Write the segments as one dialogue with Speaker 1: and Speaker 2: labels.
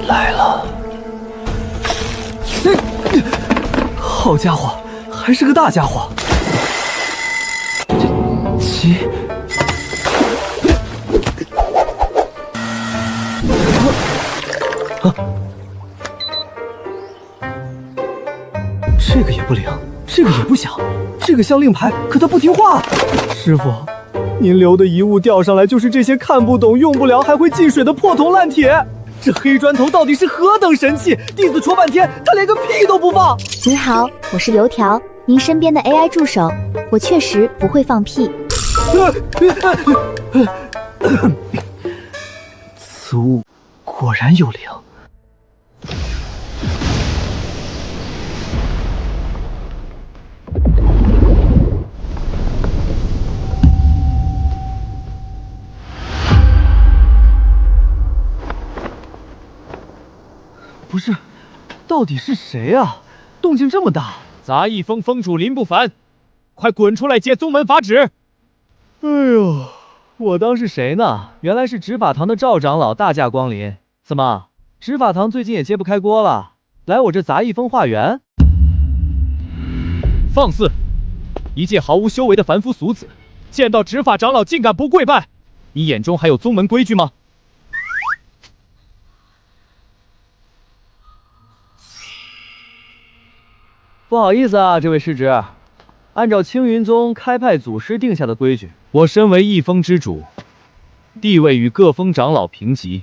Speaker 1: 来了。好家伙，还是个大家伙。这个也不灵，这个也不响，这个像令牌，可它不听话。师傅，您留的遗物吊上来就是这些看不懂、用不了还会进水的破铜烂铁。这黑砖头到底是何等神器？弟子戳半天，他连个屁都不放。
Speaker 2: 您好，我是油条，您身边的 AI 助手。我确实不会放屁。
Speaker 1: 此物果然有灵。不是，到底是谁啊？动静这么大！
Speaker 3: 杂役峰峰主林不凡，快滚出来接宗门法旨！
Speaker 1: 哎呦，我当是谁呢？原来是执法堂的赵长老大驾光临。怎么，执法堂最近也揭不开锅了？来我这杂役峰化缘？
Speaker 3: 放肆！一介毫无修为的凡夫俗子，见到执法长老竟敢不跪拜，你眼中还有宗门规矩吗？
Speaker 1: 不好意思啊，这位师侄，按照青云宗开派祖师定下的规矩，
Speaker 3: 我身为一峰之主，地位与各峰长老平级，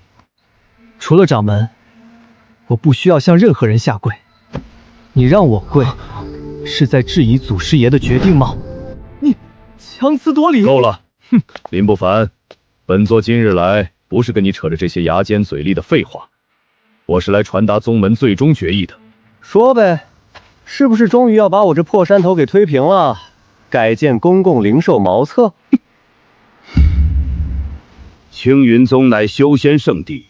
Speaker 1: 除了掌门，我不需要向任何人下跪。你让我跪，是在质疑祖师爷的决定吗？你强词夺理！
Speaker 4: 够了，哼，林不凡，本座今日来不是跟你扯着这些牙尖嘴利的废话，我是来传达宗门最终决议的。
Speaker 1: 说呗。是不是终于要把我这破山头给推平了？改建公共零售茅厕？
Speaker 4: 青云宗乃修仙圣地，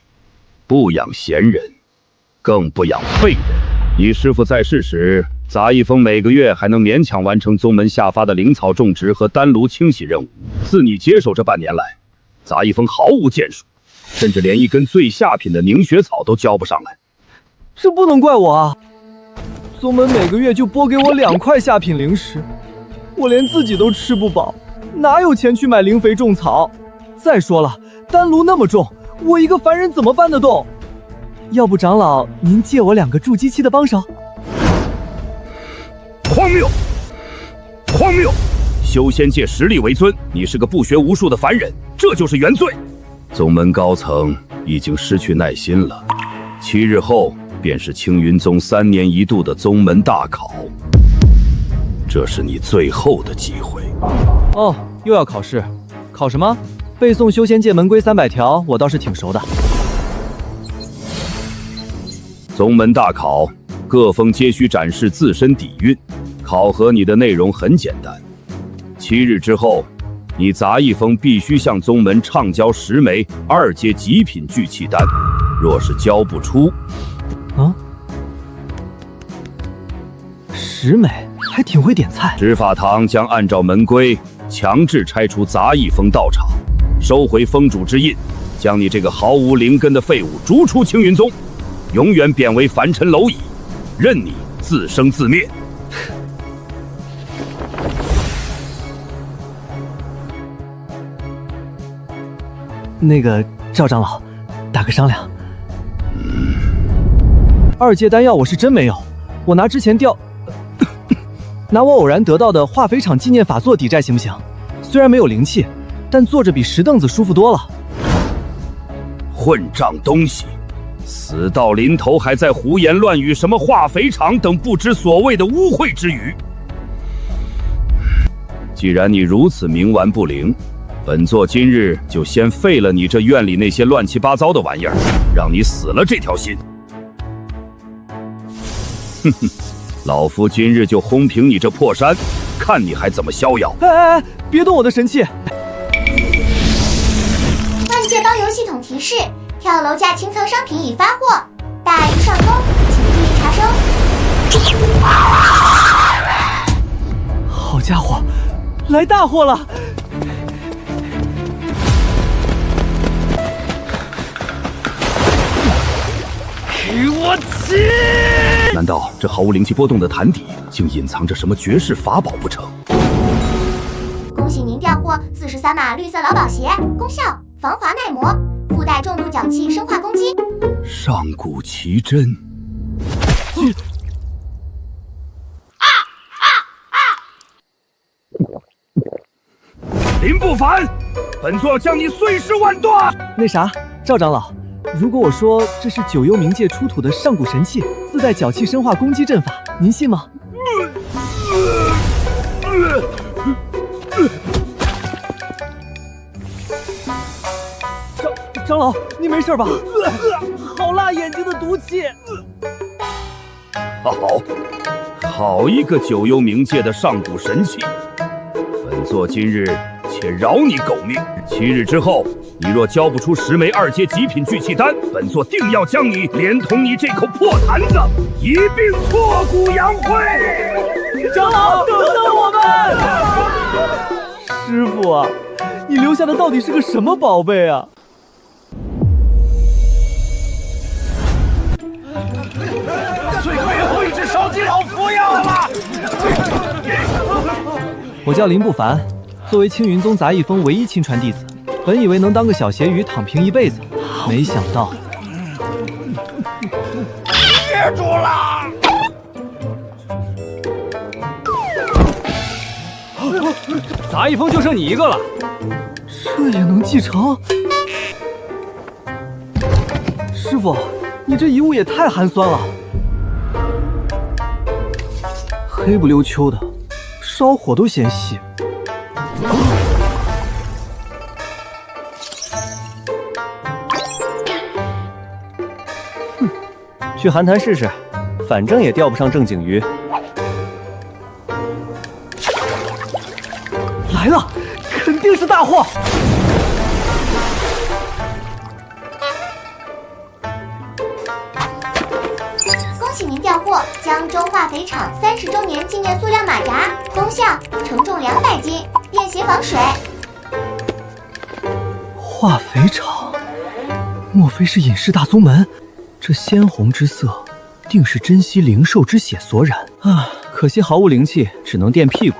Speaker 4: 不养闲人，更不养废人。你师父在世时，杂役峰每个月还能勉强完成宗门下发的灵草种植和丹炉清洗任务。自你接手这半年来，杂役峰毫无建树，甚至连一根最下品的凝血草都交不上来。
Speaker 1: 这不能怪我啊！宗门每个月就拨给我2块下品灵石，我连自己都吃不饱，哪有钱去买灵肥种草？再说了，丹炉那么重，我一个凡人怎么搬得动？要不长老您借我2个筑基期的帮手？
Speaker 4: 荒谬！荒谬！修仙界实力为尊，你是个不学无术的凡人，这就是原罪。宗门高层已经失去耐心了，7日后便是青云宗3年1度的宗门大考，这是你最后的机会。
Speaker 1: 哦，又要考试？考什么？背诵修仙界门规300条，我倒是挺熟的。
Speaker 4: 宗门大考，各峰皆需展示自身底蕴。考核你的内容很简单，7日之后，你杂役峰必须向宗门畅交10枚2阶极品聚气丹，若是交不出，
Speaker 1: 啊，10枚，还挺会点菜。
Speaker 4: 执法堂将按照门规强制拆除杂役峰道场，收回峰主之印，将你这个毫无灵根的废物逐出青云宗，永远贬为凡尘蝼蚁，任你自生自灭。
Speaker 1: 那个赵长老，打个商量。2阶丹药我是真没有，我拿之前拿我偶然得到的化肥厂纪念法做抵债行不行？虽然没有灵气，但坐着比石凳子舒服多了。
Speaker 4: 混账东西，死到临头还在胡言乱语什么化肥厂等不知所谓的污秽之语。既然你如此冥顽不灵，本座今日就先废了你这院里那些乱七八糟的玩意儿，让你死了这条心。哼哼，老夫今日就轰平你这破山，看你还怎么逍遥！
Speaker 1: 哎，别动我的神器！
Speaker 5: 万界包邮系统提示：跳楼价清仓商品已发货，大鱼上钩，请注意查收。
Speaker 1: 好家伙，来大货了！
Speaker 4: 我起！难道这毫无灵气波动的坛底，竟隐藏着什么绝世法宝不成？
Speaker 5: 恭喜您调获43码绿色劳保鞋，功效防滑耐磨，附带重度脚气生化攻击。
Speaker 4: 上古奇珍。林不凡，本座将你碎尸万段！
Speaker 1: 那啥，赵长老，如果我说这是九幽冥界出土的上古神器，自带脚气生化攻击阵法，您信吗？长老，你没事吧？好辣眼睛的毒气！
Speaker 4: 好一个九幽冥界的上古神器！本座今日且饶你狗命，7日之后，你若交不出10枚2阶极品聚气丹，本座定要将你连同你这口破坛子一并挫骨扬灰！
Speaker 1: 长老，等等我们！师傅啊，你留下的到底是个什么宝贝啊？
Speaker 4: 最后一只烧鸡老佛药了！
Speaker 1: 我叫林不凡，作为青云宗杂役峰唯一亲传弟子，本以为能当个小咸鱼躺平一辈子，没想到
Speaker 4: 噎住了！
Speaker 3: 杂役峰就剩你一个了，
Speaker 1: 这也能继承？师傅，你这遗物也太寒酸了，黑不溜秋的，烧火都嫌细。
Speaker 6: 去寒潭试试，反正也钓不上正经鱼。
Speaker 1: 来了，肯定是大货！
Speaker 5: 恭喜您调获江州化肥厂30周年纪念塑料马扎，功效承重200斤，便携防水。
Speaker 1: 化肥厂，莫非是隐世大宗门？这鲜红之色，定是珍稀灵兽之血所染啊！可惜毫无灵气，只能垫屁股。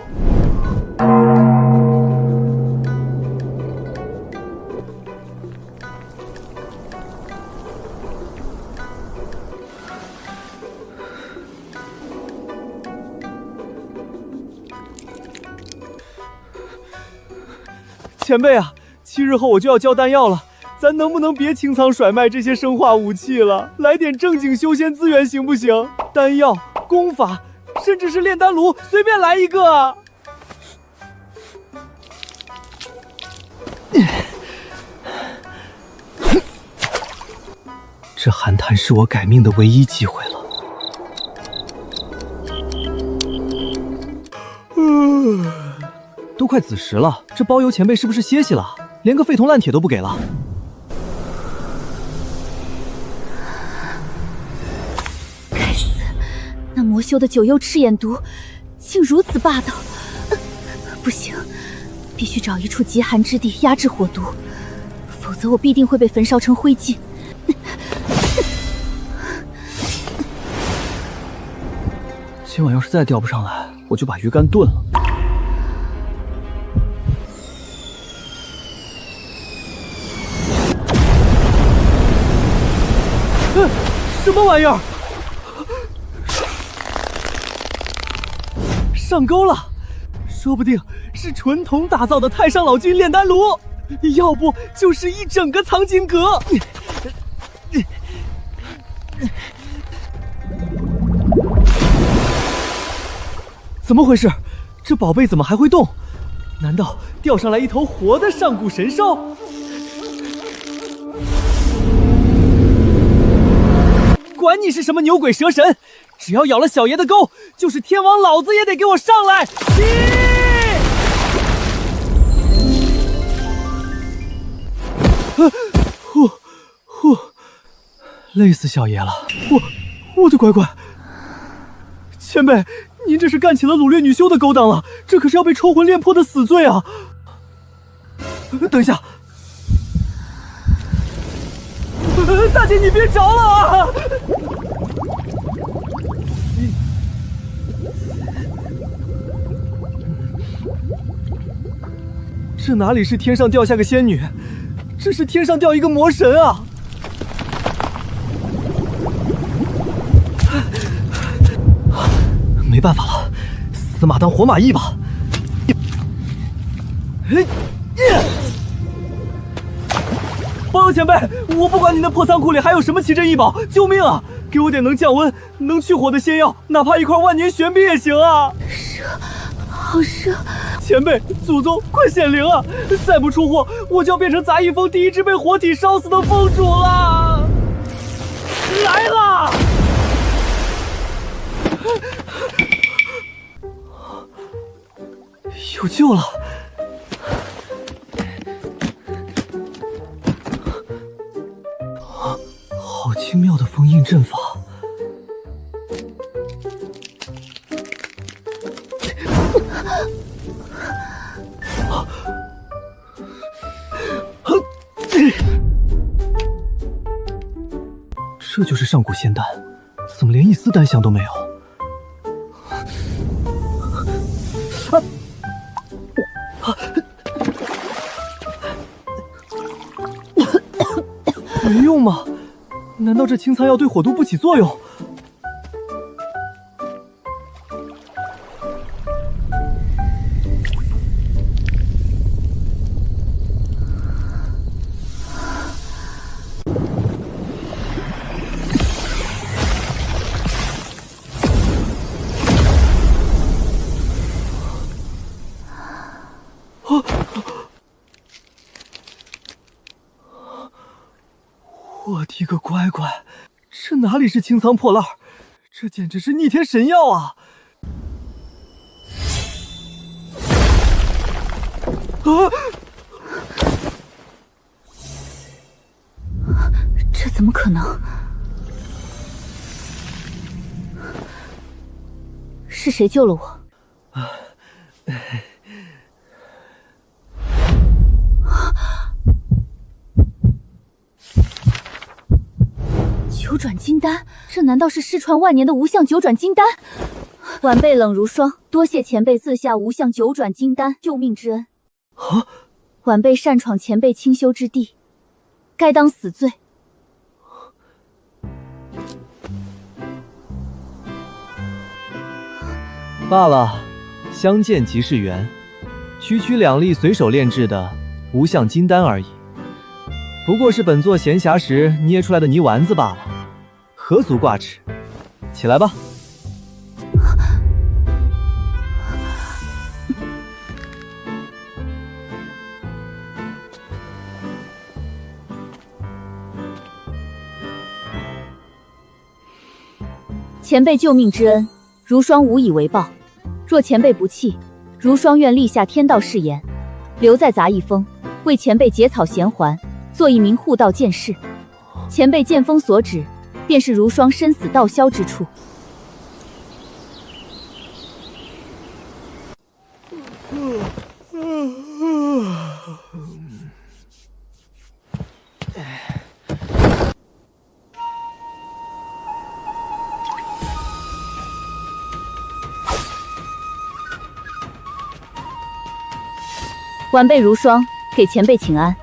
Speaker 1: 前辈啊，7日后我就要交丹药了，咱能不能别清仓甩卖这些生化武器了，来点正经修仙资源行不行？丹药、功法，甚至是炼丹炉，随便来一个。这寒潭是我改命的唯一机会了。都快子时了，这包邮前辈是不是歇息了？连个废铜烂铁都不给了。
Speaker 2: 该死，那魔修的九幽赤焰毒竟如此霸道！不行，必须找一处极寒之地压制火毒，否则我必定会被焚烧成灰烬。
Speaker 1: 今晚要是再钓不上来，我就把鱼竿炖了。什么玩意儿？上钩了！说不定是纯铜打造的太上老君炼丹炉，要不就是一整个藏经阁。怎么回事？这宝贝怎么还会动？难道钓上来一头活的上古神兽？管你是什么牛鬼蛇神，只要咬了小爷的钩，就是天王老子也得给我上来！累死小爷了！我的乖乖，前辈，您这是干起了掳掠女修的勾当了，这可是要被抽魂炼魄的死罪啊！等一下。大姐，你别着了啊！这哪里是天上掉下个仙女，这是天上掉一个魔神啊！没办法了，死马当活马医吧。报告前辈，我不管你那破仓库里还有什么奇珍异宝，救命啊！给我点能降温、能去火的仙药，哪怕一块万年玄冰也行啊！
Speaker 2: 好热！
Speaker 1: 前辈，祖宗，快显灵啊！再不出货，我就要变成杂役峰第一只被火体烧死的峰主了！来啦！有救了！好精妙的封印阵法！这就是上古仙丹，怎么连一丝丹香都没有？没用吗？难道这清仓药对火毒不起作用？我的个乖乖，这哪里是清仓破烂，这简直是逆天神药啊！
Speaker 2: 这怎么可能？是谁救了我？九转金丹，这难道是失传万年的无相九转金丹？晚辈冷如霜，多谢前辈赐下无相九转金丹救命之恩。
Speaker 1: 啊！
Speaker 2: 晚辈擅闯前辈清修之地，该当死罪。
Speaker 1: 罢了，相见即是缘，区区2粒随手炼制的无相金丹而已，不过是本座闲暇时捏出来的泥丸子罢了，何足挂齿。起来吧。
Speaker 2: 前辈救命之恩，如霜无以为报。若前辈不弃，如霜愿立下天道誓言，留在杂役峰，为前辈结草衔环，做一名护道剑士。前辈剑锋所指，便是如霜身死道消之处。晚辈如霜给前辈请安。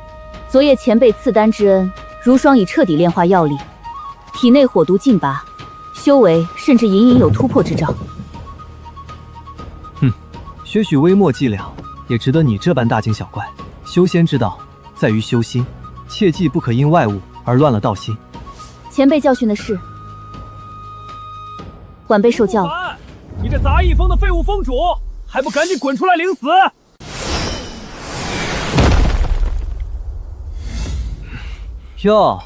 Speaker 2: 昨夜前辈赐丹之恩，如霜已彻底炼化药力，体内火毒尽拔，修为甚至隐隐有突破之兆。
Speaker 1: 些许微末伎俩，也值得你这般大惊小怪。修仙之道在于修心，切记不可因外物而乱了道心。
Speaker 2: 前辈教训的是，晚辈受教了。
Speaker 1: 你这杂役峰的废物峰主，还不赶紧滚出来领死！哟，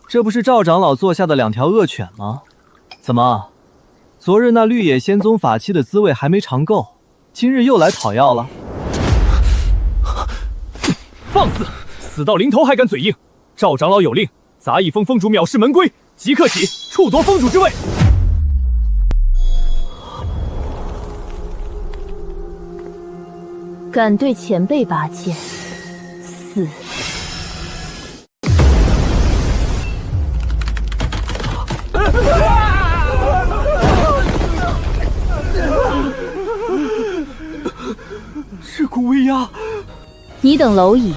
Speaker 1: 这不是赵长老做下的2条恶犬吗？怎么，昨日那绿野仙踪法器的滋味还没尝够，今日又来讨要了？放肆！死到临头还敢嘴硬！赵长老有令，杂役峰峰主藐视门规，即刻起触夺峰主之位。
Speaker 2: 敢对前辈拔剑，死！
Speaker 1: 这股威压，
Speaker 2: 你等蝼蚁，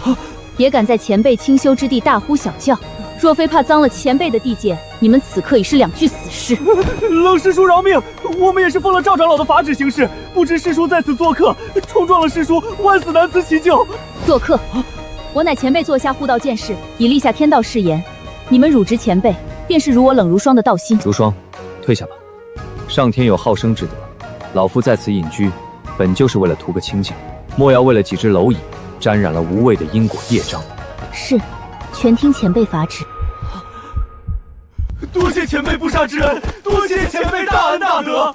Speaker 2: 也敢在前辈清修之地大呼小叫！若非怕脏了前辈的地界，你们此刻已是2具死尸。
Speaker 1: 冷师叔饶命，我们也是奉了赵长老的法旨行事，不知师叔在此做客，冲撞了师叔，万死难辞其咎。
Speaker 2: 做客？我乃前辈座下护道剑士，已立下天道誓言，你们辱职前辈，便是辱我冷如霜的道心。
Speaker 7: 如霜，退下吧。上天有好生之德，老夫在此隐居，本就是为了图个清静，莫要为了几只蝼蚁，沾染了无谓的因果业障。
Speaker 2: 是，全听前辈法旨。
Speaker 1: 多谢前辈不杀之恩，多谢前辈大恩大德。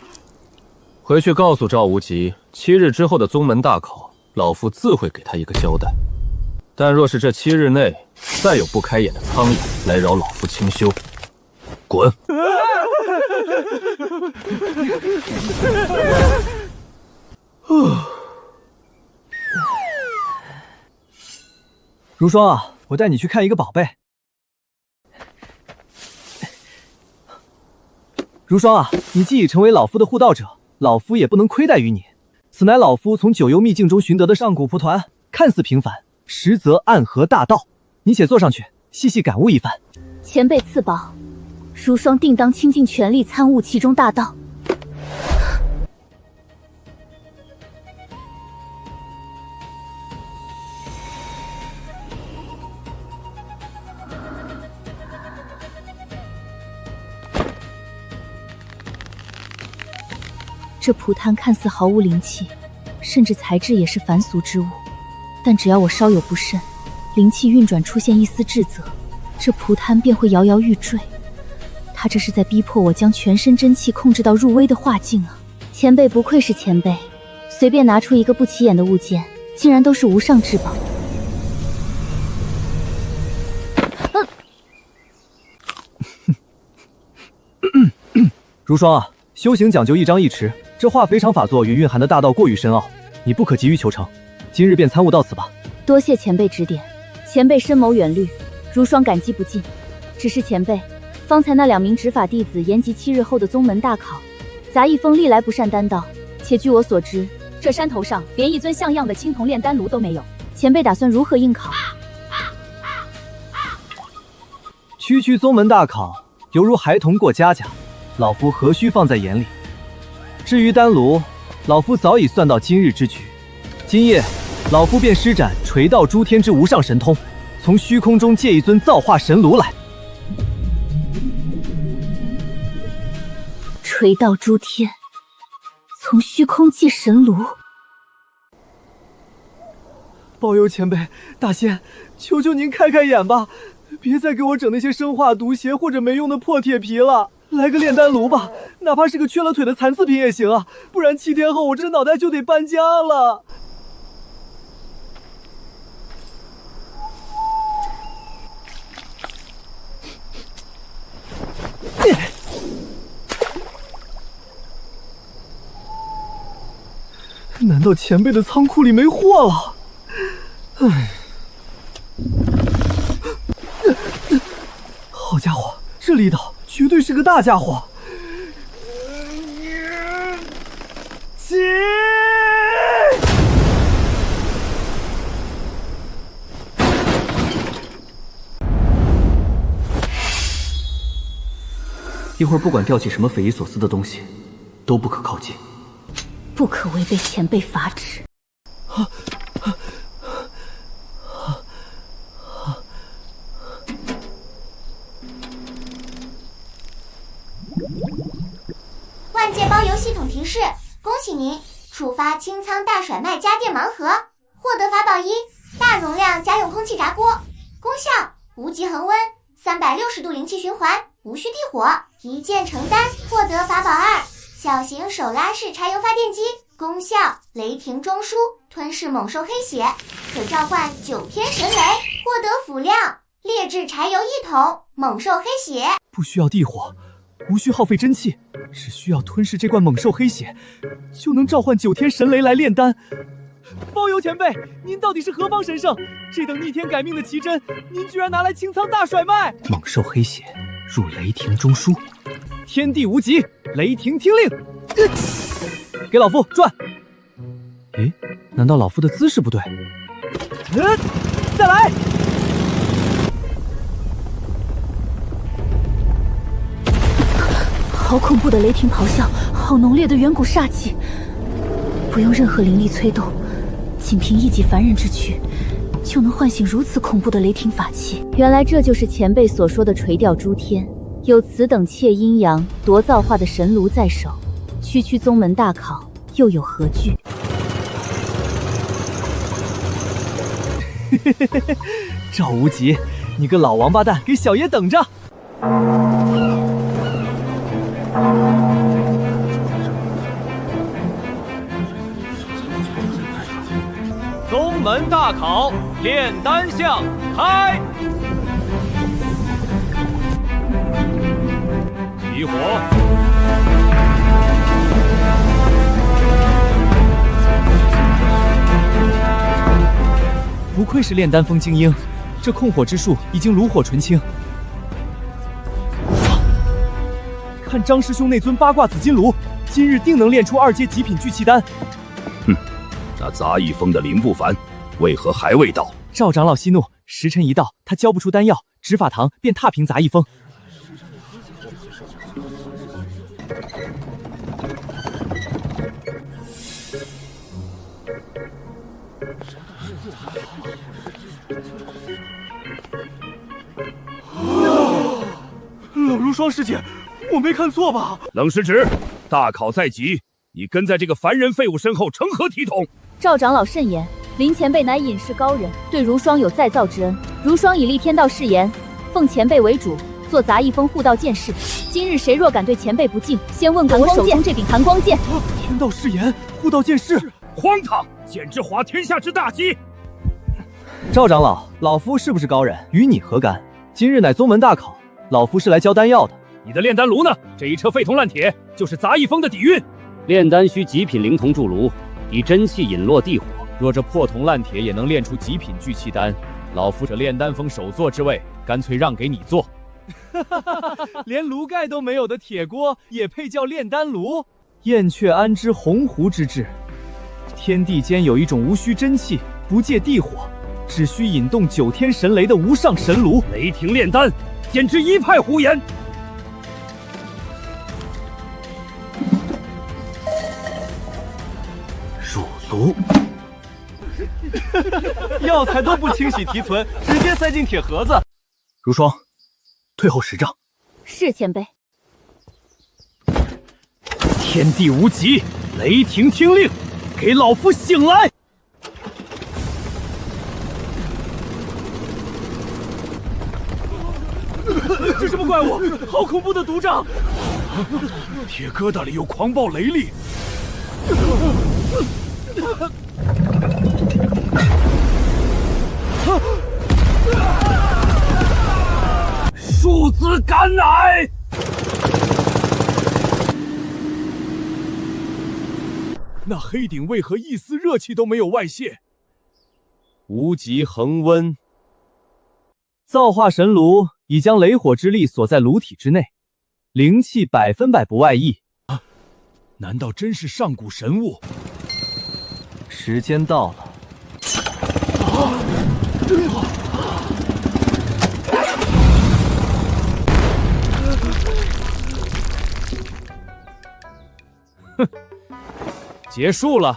Speaker 7: 回去告诉赵无极，7日之后的宗门大考，老夫自会给他一个交代。但若是这7日内再有不开眼的苍蝇来扰老夫清修，滚！
Speaker 1: 如霜啊，我带你去看一个宝贝。如霜啊，你既已成为老夫的护道者，老夫也不能亏待于你。此乃老夫从九幽秘境中寻得的上古蒲团，看似平凡，实则暗合大道。你且坐上去，细细感悟一番。
Speaker 2: 前辈赐宝，如霜定当倾尽全力参悟其中大道。这蒲坛看似毫无灵气，甚至材质也是凡俗之物，但只要我稍有不慎，灵气运转出现一丝滞则，这蒲坛便会摇摇欲坠。他这是在逼迫我将全身真气控制到入微的化境啊！前辈不愧是前辈，随便拿出一个不起眼的物件，竟然都是无上至宝。
Speaker 1: 如霜啊，修行讲究一张一弛，这化肥场法作与蕴含的大道过于深奥，你不可急于求成。今日便参悟到此吧。
Speaker 2: 多谢前辈指点，前辈深谋远虑，如霜感激不尽。只是前辈，方才那2名执法弟子延及7日后的宗门大考，杂役风历来不善丹道，且据我所知，这山头上连一尊像样的青铜炼丹炉都没有。前辈打算如何应考？
Speaker 1: 区宗门大考，犹如孩童过家家，老夫何须放在眼里？至于丹炉，老夫早已算到今日之局。今夜，老夫便施展垂道诸天之无上神通，从虚空中借一尊造化神炉来。
Speaker 2: 垂道诸天，从虚空借神炉。
Speaker 1: 包邮前辈，大仙，求求您开开眼吧，别再给我整那些生化毒邪或者没用的破铁皮了。来个炼丹炉吧，哪怕是个缺了腿的残次品也行啊，不然7天后我这脑袋就得搬家了。难道前辈的仓库里没货了？唉，好家伙，这力道绝对是个大家伙！起！
Speaker 6: 一会儿不管吊起什么匪夷所思的东西，都不可靠近。
Speaker 2: 不可违背前辈法旨。
Speaker 5: 万界包邮系统提示：恭喜您触发清仓大甩卖家电盲盒，获得法宝1：大容量家用空气炸锅，功效无极恒温，360度灵气循环，无需地火，一键成单。获得法宝2：小型手拉式柴油发电机，功效雷霆中枢，吞噬猛兽黑血，可召唤9天神雷。获得辅料劣质柴油1桶，猛兽黑血。
Speaker 1: 不需要地火，无需耗费真气，只需要吞噬这罐猛兽黑血，就能召唤9天神雷来炼丹。包邮前辈，您到底是何方神圣？这等逆天改命的奇珍，您居然拿来清仓大甩卖！
Speaker 6: 猛兽黑血入雷霆中枢，
Speaker 1: 天地无极，雷霆听令，给老夫转！诶，难道老夫的姿势不对？再来！
Speaker 2: 好恐怖的雷霆咆哮，好浓烈的远古煞气，不用任何灵力催动，仅凭一己凡人之躯，就能唤醒如此恐怖的雷霆法器。原来这就是前辈所说的垂钓诸天。有此等窃阴阳、夺造化的神炉在手，区区宗门大考又有何惧？
Speaker 1: 赵无极，你个老王八蛋，给小爷等着！
Speaker 3: 宗门大考，炼丹项开！起火！
Speaker 1: 不愧是炼丹峰精英，这控火之术已经炉火纯青。看张师兄那尊八卦紫金炉，今日定能炼出2阶极品聚气丹。
Speaker 4: 那杂役峰的林不凡为何还未到？
Speaker 1: 赵长老息怒，时辰一到，他交不出丹药，执法堂便踏平杂役峰。
Speaker 8: 老如霜师姐，我没看错吧？
Speaker 4: 冷师侄，大考在即，你跟在这个凡人废物身后成何体统？
Speaker 2: 赵长老慎言，林前辈乃隐世高人，对如霜有再造之恩。如霜已立天道誓言，奉前辈为主，做杂役峰护道剑士。今日谁若敢对前辈不敬，先问过我手中这柄寒光剑。
Speaker 1: 天道誓言，护道剑士，
Speaker 4: 荒唐！简直滑天下之大稽！
Speaker 1: 赵长老，老夫是不是高人，与你何干？今日乃宗门大考，老夫是来交丹药的。
Speaker 4: 你的炼丹炉呢？这一车废铜烂铁，就是杂役峰的底蕴。
Speaker 9: 炼丹需极品灵铜铸炉，以真气引落地火。
Speaker 3: 若这破铜烂铁也能炼出极品聚气丹，老夫这炼丹峰首座之位，干脆让给你做。
Speaker 1: 连炉盖都没有的铁锅，也配叫炼丹炉？燕雀安知鸿鹄之志？天地间有一种无需真气，不借地火，只需引动9天神雷的无上神炉。
Speaker 4: 雷霆炼丹，简直一派胡言！
Speaker 6: 入炉。
Speaker 1: 药材都不清洗提存，直接塞进铁盒子。
Speaker 6: 如霜，退后10丈。
Speaker 2: 是前辈。
Speaker 1: 天地无极，雷霆听令，给老夫醒来！这什么怪物？好恐怖的毒瘴！
Speaker 4: 铁疙瘩里有狂暴雷力。庶子敢乃！
Speaker 3: 那黑顶为何一丝热气都没有外泄？
Speaker 1: 无极恒温，造化神炉已将雷火之力锁在炉体之内，灵气100%不外溢。
Speaker 3: 难道真是上古神物？
Speaker 1: 时间到了。
Speaker 3: 哼，结束了。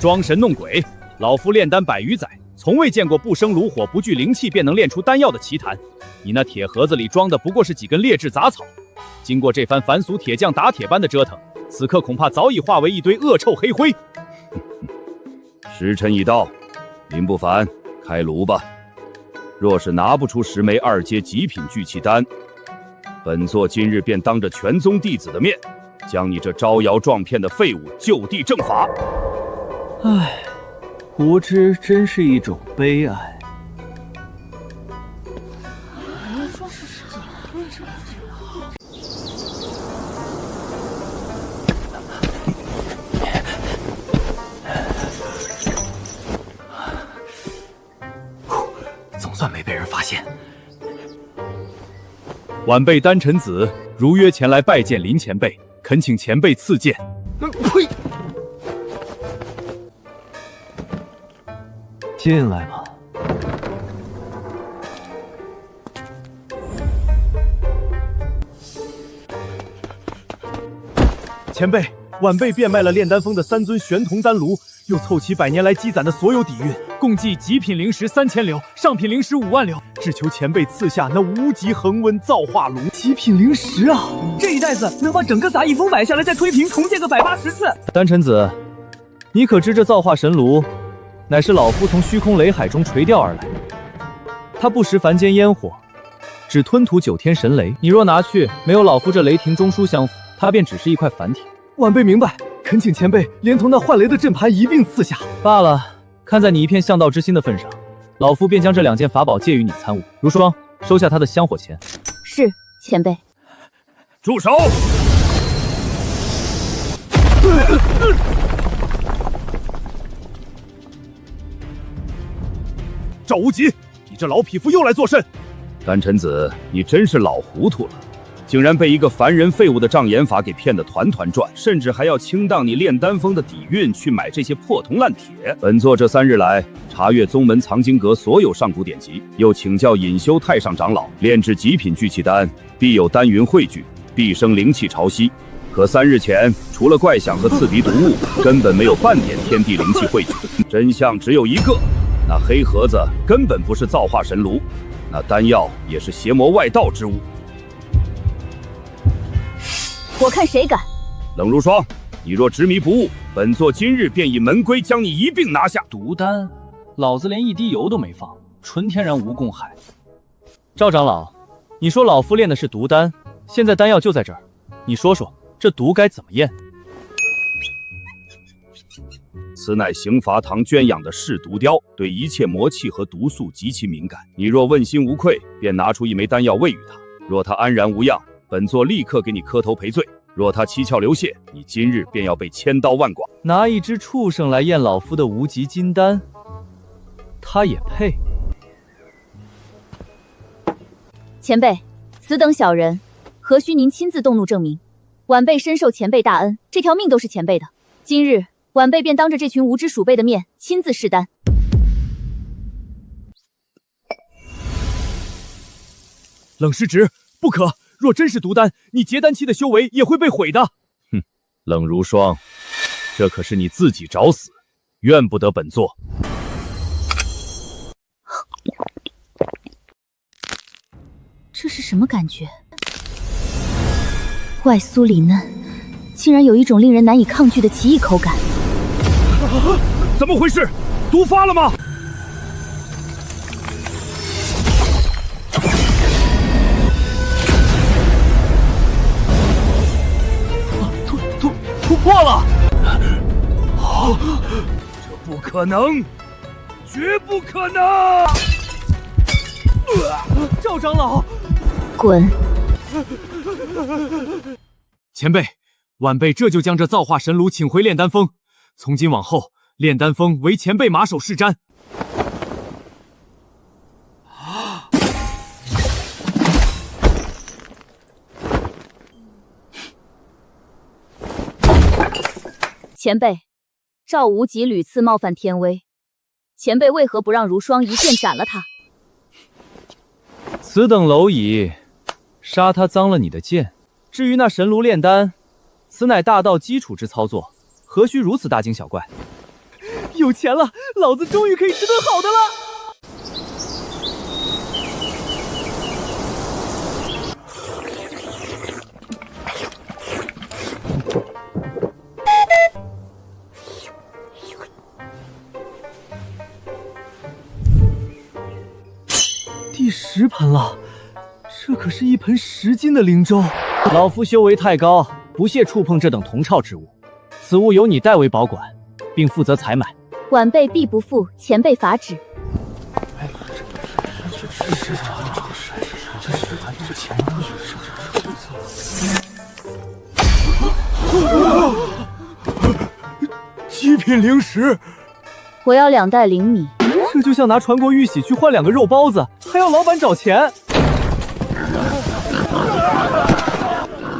Speaker 3: 装神弄鬼，老夫炼丹100余载，从未见过不生炉火、不惧灵气便能炼出丹药的奇谈。你那铁盒子里装的不过是几根劣质杂草，经过这番凡俗铁匠打铁般的折腾，此刻恐怕早已化为一堆恶臭黑灰。
Speaker 4: 时辰已到，林不凡，开炉吧。若是拿不出10枚2阶极品聚气丹，本座今日便当着全宗弟子的面，将你这招摇撞骗的废物就地正法。
Speaker 6: 唉，无知真是一种悲哀。总算没被人发现。
Speaker 3: 晚辈丹臣子如约前来拜见林前辈，恳请前辈赐剑。
Speaker 6: 呸！
Speaker 1: 进来吧。前辈，晚辈变卖了炼丹峰的3尊玄铜丹炉，又凑齐100年来积攒的所有底蕴，共计极品灵石3000流，上品灵石5万流，只求前辈赐下那无极恒温造化炉。极品灵石啊！这一袋子能把整个杂役峰买下来，再推平重建个180次。丹臣子，你可知这造化神炉，乃是老夫从虚空雷海中垂钓而来，它不食凡间烟火，只吞吐9天神雷。你若拿去，没有老夫这雷霆中枢相辅，它便只是一块凡铁。晚辈明白，恳请前辈连同那换雷的阵盘一并赐下。罢了，看在你一片向道之心的份上，老夫便将这2件法宝借予你参悟。如霜，收下他的香火钱。
Speaker 2: 是，前辈。
Speaker 3: 住手！赵无极，你这老匹夫又来作甚？
Speaker 4: 丹臣子，你真是老糊涂了，竟然被一个凡人废物的障眼法给骗得团团转，甚至还要倾荡你炼丹峰的底蕴去买这些破铜烂铁。本座这3日来查阅宗门藏经阁所有上古典籍，又请教隐修太上长老，炼制极品聚气丹必有丹云汇聚，必生灵气潮汐。可3日前，除了怪响和刺鼻毒物，根本没有半点天地灵气汇聚。真相只有一个，那黑盒子根本不是造化神炉，那丹药也是邪魔外道之物。
Speaker 2: 我看谁敢！
Speaker 4: 冷如霜，你若执迷不悟，本座今日便以门规将你一并拿下。
Speaker 1: 毒丹，老子连一滴油都没放，纯天然无公害。赵长老，你说老夫炼的是毒丹，现在丹药就在这儿，你说说这毒该怎么验？
Speaker 4: 此乃刑罚堂圈养的噬毒雕，对一切魔气和毒素极其敏感。你若问心无愧，便拿出一枚丹药喂予他，若他安然无恙，本座立刻给你磕头赔罪；若他七窍流血，你今日便要被千刀万剐。
Speaker 1: 拿一只畜生来验老夫的无极金丹，他也配？
Speaker 2: 前辈，此等小人，何须您亲自动怒证明？晚辈深受前辈大恩，这条命都是前辈的。今日晚辈便当着这群无知鼠辈的面，亲自试丹。
Speaker 1: 冷师侄，不可！若真是毒丹，你结丹期的修为也会被毁的。
Speaker 4: 哼，冷如霜，这可是你自己找死，怨不得本座。
Speaker 2: 这是什么感觉？外酥里嫩，竟然有一种令人难以抗拒的奇异口感。
Speaker 4: 怎么回事？毒发了吗？
Speaker 1: 突破了！
Speaker 4: 这不可能，绝不可能！
Speaker 1: 赵长老，
Speaker 2: 滚！
Speaker 1: 前辈，晚辈这就将这造化神炉请回炼丹峰。从今往后，炼丹峰为前辈马首是瞻。
Speaker 2: 前辈，赵无极屡次冒犯天威，前辈为何不让如霜一剑斩了他？
Speaker 1: 此等蝼蚁，杀他脏了你的剑。至于那神炉炼丹，此乃大道基础之操作，何须如此大惊小怪？有钱了，老子终于可以吃顿好的了。第10盆了，这可是一盆10斤的灵粥。老夫修为太高，不屑触碰这等铜臭之物，此物由你代为保管，并负责采买。
Speaker 2: 晚辈必不负前辈法旨。
Speaker 1: 极品灵石，
Speaker 2: 我要2袋灵米。
Speaker 1: 这就像拿传国玉玺去换2个肉包子，还要老板找钱。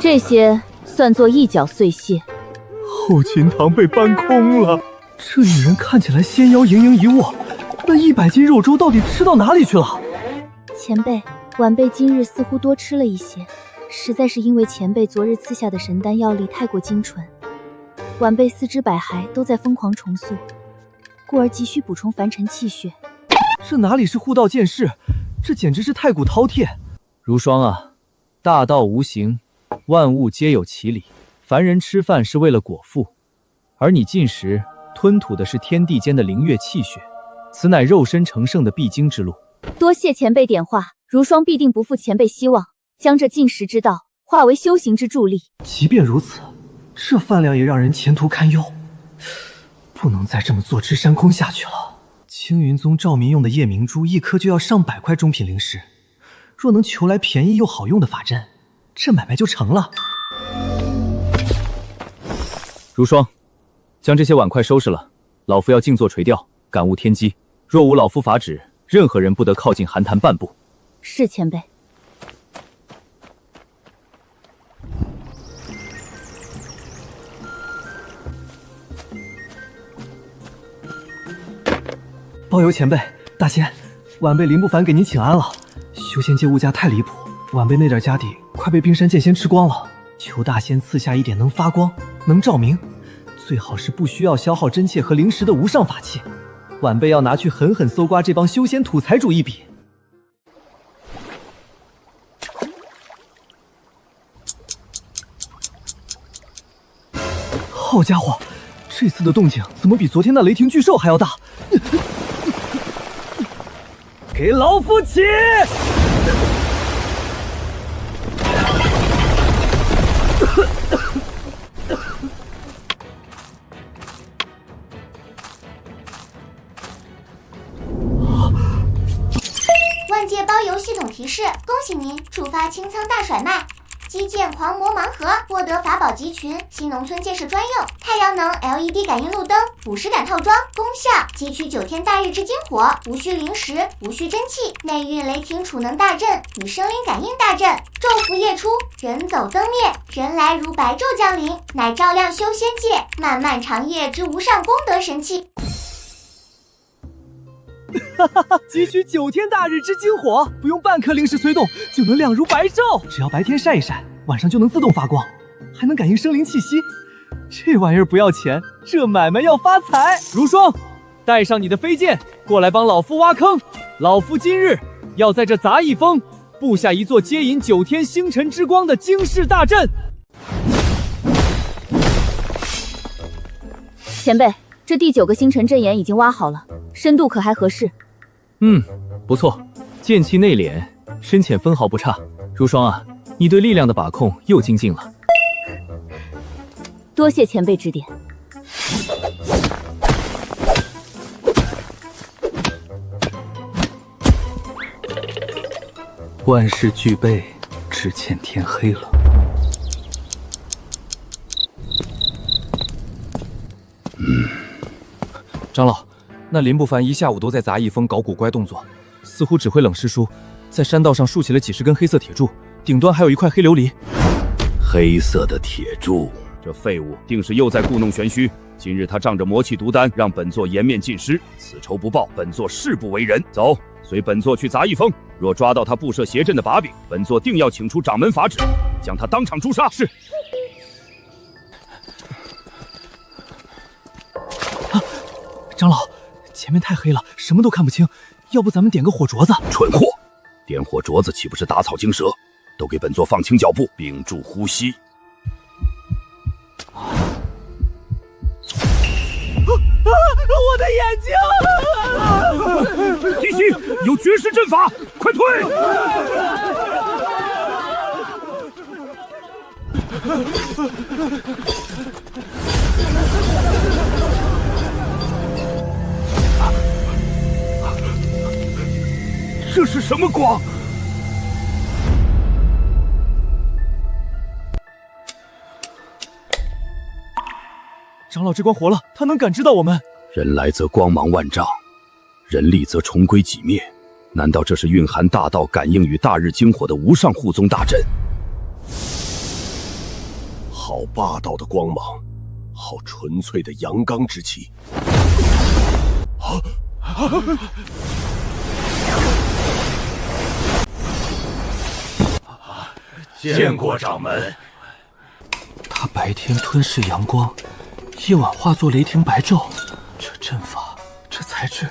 Speaker 2: 这些算作一脚碎屑。
Speaker 1: 后勤堂被搬空了，这女人看起来纤腰盈盈一握，那100斤肉粥到底吃到哪里去了？
Speaker 2: 前辈，晚辈今日似乎多吃了一些，实在是因为前辈昨日赐下的神丹药力太过精纯，晚辈四肢百骸都在疯狂重塑，故而急需补充凡尘气血。
Speaker 1: 这哪里是护道剑士，这简直是太古饕餮！
Speaker 3: 如霜啊，大道无形，万物皆有其理。凡人吃饭是为了果腹，而你进食吞吐的是天地间的灵月气血，此乃肉身成圣的必经之路。
Speaker 2: 多谢前辈点化，如霜必定不负前辈希望，将这进食之道化为修行之助力。
Speaker 1: 即便如此，这饭量也让人前途堪忧，不能再这么坐吃山空下去了。青云宗赵民用的夜明珠一颗就要上百块中品灵石，若能求来便宜又好用的法阵，这买卖就成了。
Speaker 3: 如霜，将这些碗筷收拾了，老夫要静坐垂钓，感悟天机。若无老夫法旨，任何人不得靠近寒潭半步。
Speaker 2: 是前辈。
Speaker 1: 包邮前辈，大仙，晚辈林不凡给您请安了。修仙界物价太离谱，晚辈那点家底快被冰山剑仙吃光了，求大仙赐下一点能发光、能照明，最好是不需要消耗真切和灵石的无上法器。晚辈要拿去狠狠搜刮这帮修仙土财主一笔。好家伙，这次的动静怎么比昨天那雷霆巨兽还要大？给老夫起！
Speaker 5: 万界包邮系统提示：恭喜您触发清仓大甩卖，击剑狂魔盲盒获得法宝集群，新农村建设专用太阳能 LED 感应路灯50杆套装。功效：汲取9天大日之精火，无需灵石，无需真气，内蕴雷霆储能大阵与生灵感应大阵，昼伏夜出，人走灯灭，人来如白昼降临，乃照亮修仙界漫漫长夜之无上功德神器。
Speaker 1: 汲取9天大日之精火，不用半颗灵石催动就能亮如白昼，只要白天晒一晒，晚上就能自动发光，还能感应生灵气息。这玩意儿不要钱，这买卖要发财。
Speaker 3: 如霜，带上你的飞剑过来帮老夫挖坑。老夫今日要在这杂役峰布下一座接引9天星辰之光的惊世大阵。
Speaker 2: 前辈，这第9个星辰阵眼已经挖好了，深度可还合适？
Speaker 3: 不错，剑气内敛，深浅分毫不差。如霜啊，你对力量的把控又精进了。
Speaker 2: 多谢前辈指点。
Speaker 6: 万事俱备，只欠天黑了。
Speaker 7: 长老，那林不凡一下午都在杂役峰搞古怪动作，
Speaker 3: 似乎只会冷师叔，在山道上竖起了几10根黑色铁柱，顶端还有一块黑琉璃。
Speaker 4: 黑色的铁柱，这废物定是又在故弄玄虚。今日他仗着魔气毒丹，让本座颜面尽失，此仇不报，本座誓不为人。走，随本座去杂役峰，若抓到他布设邪阵的把柄，本座定要请出掌门法旨，将他当场诛杀。是。
Speaker 1: 长老，前面太黑了，什么都看不清，要不咱们点个火镯子？
Speaker 4: 蠢货，点火镯子岂不是打草惊蛇？都给本座放轻脚步，屏住呼吸。
Speaker 1: 我的眼睛！
Speaker 4: 敌袭，有绝世阵法，快退！这是什么光？
Speaker 1: 长老，这光活了，他能感知到我们。
Speaker 4: 人来则光芒万丈，人力则重归己灭。难道这是蕴含大道感应与大日精火的无上护宗大阵？
Speaker 8: 好霸道的光芒，好纯粹的阳刚之气。见过掌门。
Speaker 6: 他白天吞噬阳光，夜晚化作雷霆白昼，这阵法，这材质，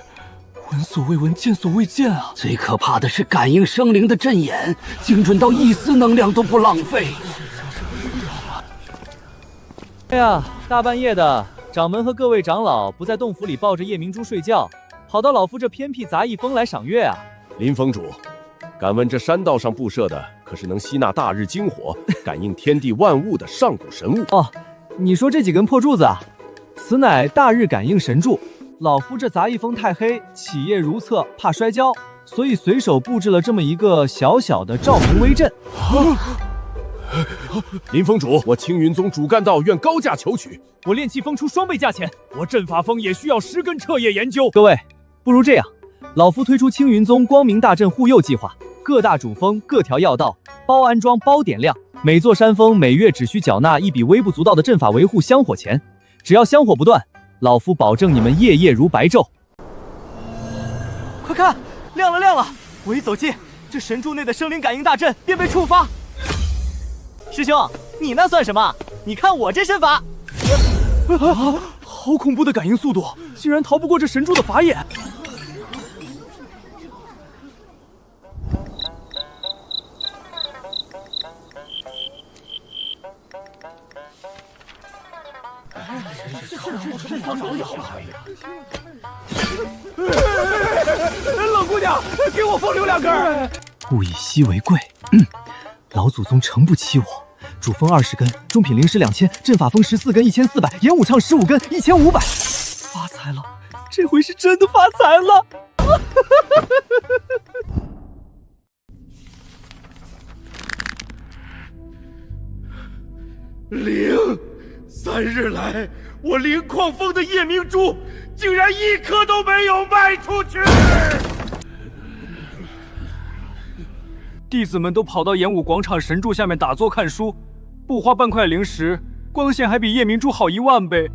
Speaker 6: 闻所未闻，见所未见啊！
Speaker 10: 最可怕的是感应生灵的阵眼，精准到一丝能量都不浪费。
Speaker 1: 哎呀，大半夜的，掌门和各位长老不在洞府里抱着夜明珠睡觉，跑到老夫这偏僻杂役峰来赏月啊！
Speaker 11: 林峰主，敢问这山道上布设的可是能吸纳大日精火，感应天地万物的上古神物？
Speaker 1: 哦，你说这几根破柱子啊？此乃大日感应神柱。老夫这杂役峰太黑，起夜如厕，怕摔跤，所以随手布置了这么一个小小的照明微阵。
Speaker 11: 林峰主，我青云宗主干道愿高价求取。
Speaker 3: 我炼气峰出双倍价钱，我阵法峰也需要10根彻夜研究。
Speaker 1: 各位，不如这样，老夫推出青云宗光明大阵护佑计划，各大主峰、各条要道包安装、包点亮，每座山峰每月只需缴纳一笔微不足道的阵法维护香火钱，只要香火不断，老夫保证你们夜夜如白昼。快看，亮了亮了！我一走近，这神柱内的生灵感应大阵便被触发。师兄，你那算什么？你看我这身法，好恐怖的感应速度，竟然逃不过这神柱的法眼。
Speaker 8: 老姑娘，给我风流2根。
Speaker 1: 物以稀为贵，老祖宗诚不欺我。主峰20根，中品灵石2000，阵法峰14根1400，演武唱15根1500。发财了，这回是真的发财了。
Speaker 8: 3日来，我灵矿峰的夜明珠竟然1颗都没有卖出去。
Speaker 12: 弟子们都跑到演武广场神柱下面打坐看书，不花半块灵石，光线还比夜明珠好1万倍。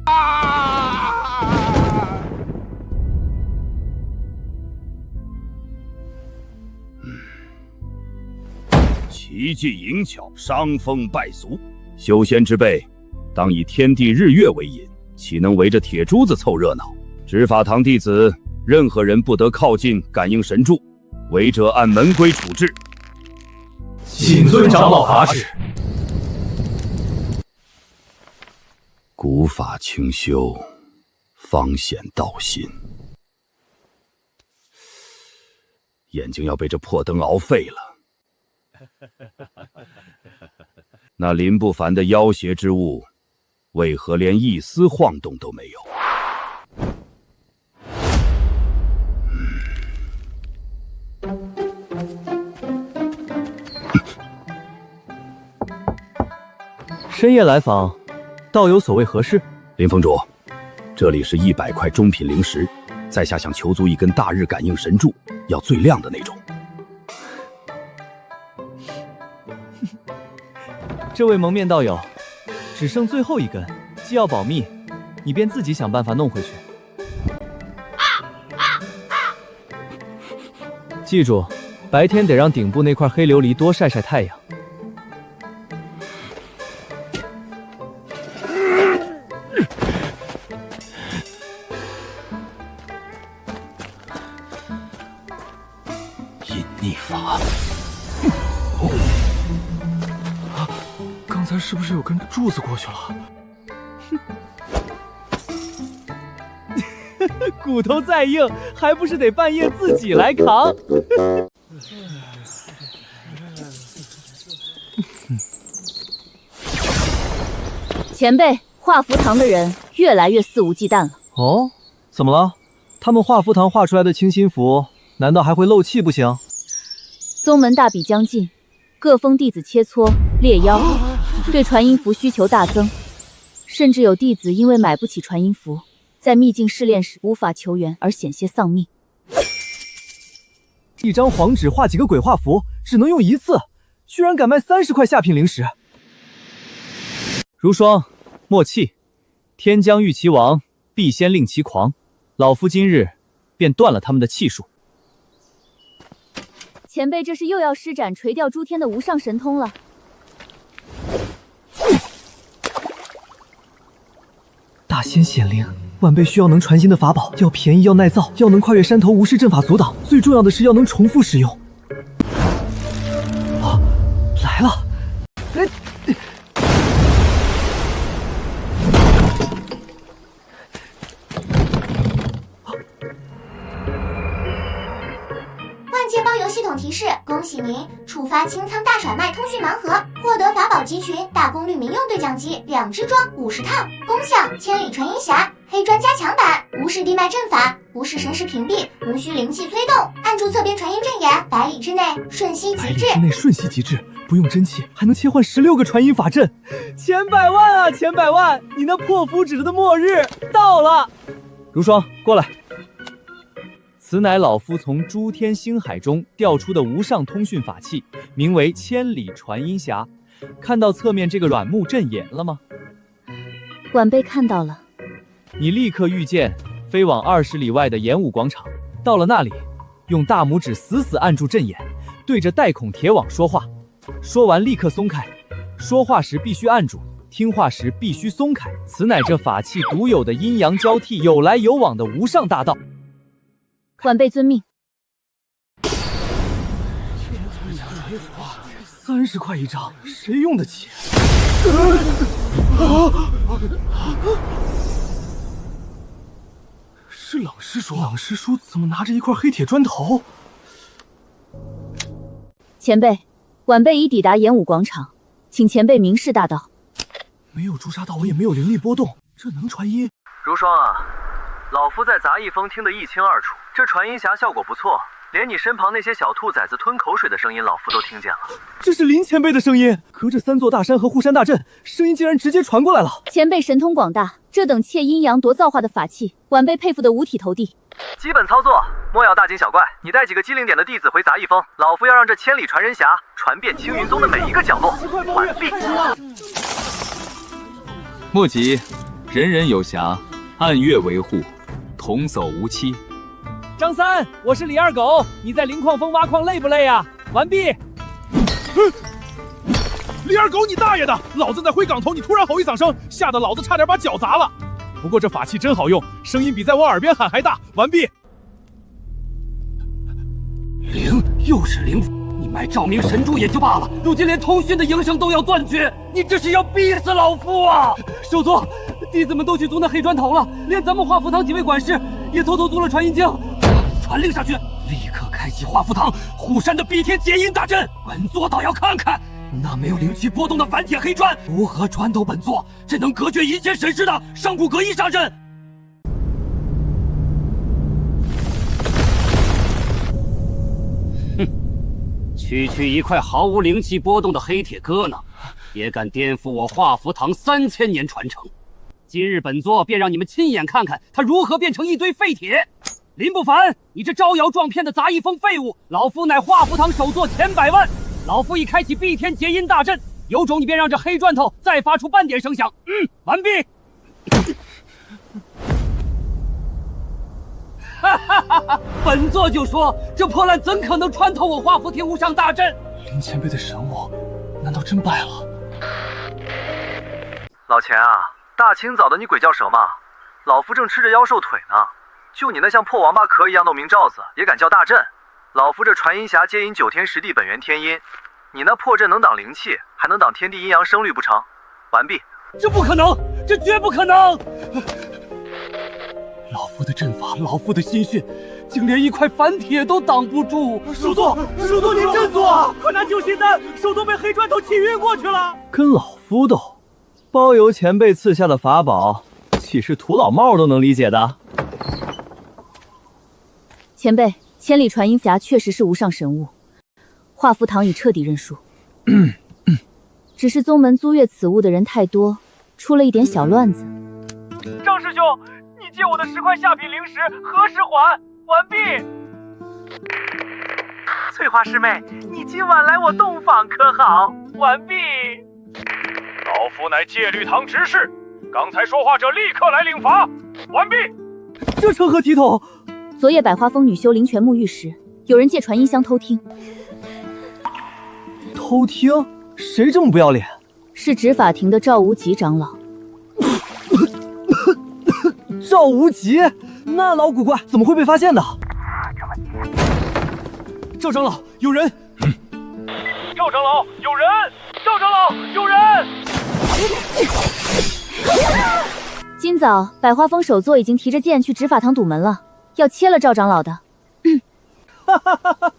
Speaker 4: 奇技淫巧，伤风败俗，修仙之辈当以天地日月为引，岂能围着铁珠子凑热闹？执法堂弟子任何人不得靠近感应神柱，违者按门规处置。
Speaker 6: 谨遵长老法旨。
Speaker 4: 古法清修，方显道心。眼睛要被这破灯熬废了。那林不凡的妖邪之物，为何连一丝晃动都没有？
Speaker 1: 深夜来访，道有所谓何事？
Speaker 4: 林峰主，这里是100块中品灵石，在下想求足一根大日感应神柱，要最亮的那种。
Speaker 1: 这位蒙面道友，只剩最后1根，既要保密，你便自己想办法弄回去。记住，白天得让顶部那块黑琉璃多晒晒太阳。
Speaker 6: 隐匿法。刚才是不是有根柱子过去了？
Speaker 1: 骨头再硬，还不是得半夜自己来扛。
Speaker 2: 前辈，画符堂的人越来越肆无忌惮了。
Speaker 1: 哦，怎么了？他们画符堂画出来的清心符，难道还会漏气不行？
Speaker 2: 宗门大比将近，各峰弟子切磋猎妖，对传音符需求大增，甚至有弟子因为买不起传音符，在秘境试炼时无法求援而险些丧命。
Speaker 1: 一张黄纸画几个鬼画符，只能用1次，居然敢卖30块下品灵石。如霜，莫气，天将遇其亡，必先令其狂。老夫今日
Speaker 3: 便断了他们的气数。
Speaker 2: 前辈这是又要施展垂钓诸天的无上神通了。
Speaker 1: 大仙显灵，晚辈需要能传音的法宝，要便宜，要耐造，要能跨越山头，无视阵法阻挡，最重要的是要能重复使用。啊，来了！
Speaker 5: 万界包邮系统提示：恭喜您触发清仓大甩卖通讯盲盒，获得法宝集群大功率民用对讲机2支装50套。功效：千里传音匣黑砖加强版，无视地脉阵法，无视神识屏蔽，无需灵气催动，按住侧边传音阵眼，100里之内瞬息极致。
Speaker 1: 100里之内瞬息极致，不用真气，还能切换16个传音法阵，千百万啊，千百万！你那破符指着的末日到了。
Speaker 3: 如霜，过来。此乃老夫从诸天星海中调出的无上通讯法器，名为千里传音匣。看到侧面这个软木阵眼了吗？
Speaker 2: 晚辈看到了。
Speaker 3: 你立刻御剑飞往20里外的演武广场，到了那里，用大拇指死死按住阵眼，对着带孔铁网说话。说完立刻松开，说话时必须按住，听话时必须松开。此乃这法器独有的阴阳交替、有来有往的无上大道。
Speaker 2: 晚辈遵命。
Speaker 1: 30块一张，谁用得起？是冷师叔。冷师叔怎么拿着一块黑铁砖头？
Speaker 2: 前辈，晚辈已抵达演武广场，请前辈明示大道。
Speaker 1: 没有朱砂道，我也没有灵力波动，这能传音？
Speaker 13: 如霜啊，老夫在杂役峰听得一清二楚，这传音匣效果不错，连你身旁那些小兔崽子吞口水的声音，老夫都听见了。
Speaker 1: 这是林前辈的声音，隔着3座大山和护山大阵，声音竟然直接传过来了。
Speaker 2: 前辈神通广大，这等窃阴阳夺造化的法器，晚辈佩服得五体投地。
Speaker 13: 基本操作，莫要大惊小怪。你带几个机灵点的弟子回杂役峰，老夫要让这千里传人匣传遍青云宗的每一个角落。完毕。
Speaker 14: 莫急，人人有匣，按月维护，童叟无欺。
Speaker 3: 张三，我是李二狗，你在灵矿峰挖矿累不累啊？完毕。
Speaker 8: 李二狗，你大爷的！老子在挥岗头，你突然吼一嗓声，吓得老子差点把脚砸了。不过这法器真好用，声音比在我耳边喊还大。完毕。
Speaker 10: 灵，又是灵，你卖照明神珠也就罢了，如今连通讯的营生都要断绝，你这是要逼死老夫啊！首座，弟子们都去租那黑砖头了，连咱们华福堂几位管事也偷偷租了传音经。传令下去，立刻开启华福堂虎山的逼天结阴大阵。本座倒要看看，那没有灵气波动的反铁黑砖如何穿透本座这能隔绝一切神识的上古隔一杀阵。哼，区一块毫无灵气波动的黑铁疙瘩，也敢颠覆我华福堂3000年传承。今日本座便让你们亲眼看看他如何变成一堆废铁。林不凡，你这招摇撞骗的杂役峰废物，老夫乃华福堂首座前100万，老夫已开启逼天结阴大阵，有种你便让这黑砖头再发出半点声响。完毕。哈哈哈哈！本座就说这破烂怎可能穿透我华福亭无上大阵？
Speaker 6: 林前辈的神物，难道真败了？
Speaker 13: 老钱啊，大清早的你鬼叫蛇吗？老夫正吃着妖兽腿呢。就你那像破王八壳一样的明罩子，也敢叫大阵？老夫这传音匣接引9天10地本源天音，你那破阵能挡灵气，还能挡天地阴阳声律不成？完毕。
Speaker 10: 这不可能，这绝不可能！
Speaker 6: 老夫的阵法，老夫的心训，竟连一块反铁都挡不住。
Speaker 1: 首座，您振作啊！快拿救心丹！首座被黑砖头气晕过去了。跟老夫斗，包邮前辈赐下的法宝，岂是土老帽都能理解的？
Speaker 2: 前辈，千里传音匣确实是无上神物，华福堂已彻底认输。只是宗门租阅此物的人太多，出了一点小乱子。
Speaker 12: 张师兄，你借我的10块下品灵石何时还？完毕。
Speaker 13: 翠花师妹，你今晚来我洞访可好？
Speaker 12: 完毕。
Speaker 8: 老夫乃戒律堂执事，刚才说话者立刻来领罚。完毕。
Speaker 1: 这成何体统？
Speaker 2: 昨夜百花峰女修灵泉沐浴时，有人借传音箱偷听。
Speaker 1: 偷听？谁这么不要脸？
Speaker 2: 是执法庭的赵无极长老。
Speaker 1: 赵无极？那老古怪怎么会被发现的？
Speaker 8: 赵长老，有人！
Speaker 12: 赵长老，有人！赵长老，有人！
Speaker 2: 今早百花峰首座已经提着剑去执法堂堵门了，要切了赵长老的。
Speaker 1: 哈哈哈哈！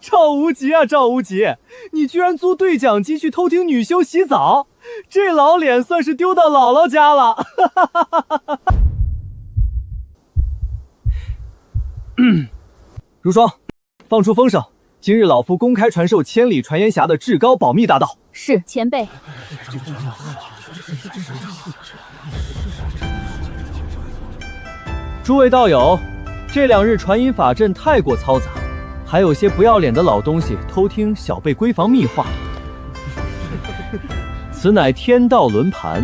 Speaker 1: 赵无极啊，赵无极，你居然租对讲机去偷听女修洗澡，这老脸算是丢到姥姥家了。哈哈哈哈哈！如霜，放出风声，今日老夫公开传授千里传言匣的至高保密大道。
Speaker 2: 是，前辈。
Speaker 1: 诸位道友，这2日传音法阵太过嘈杂，还有些不要脸的老东西偷听小辈闺房密话。此乃天道轮盘，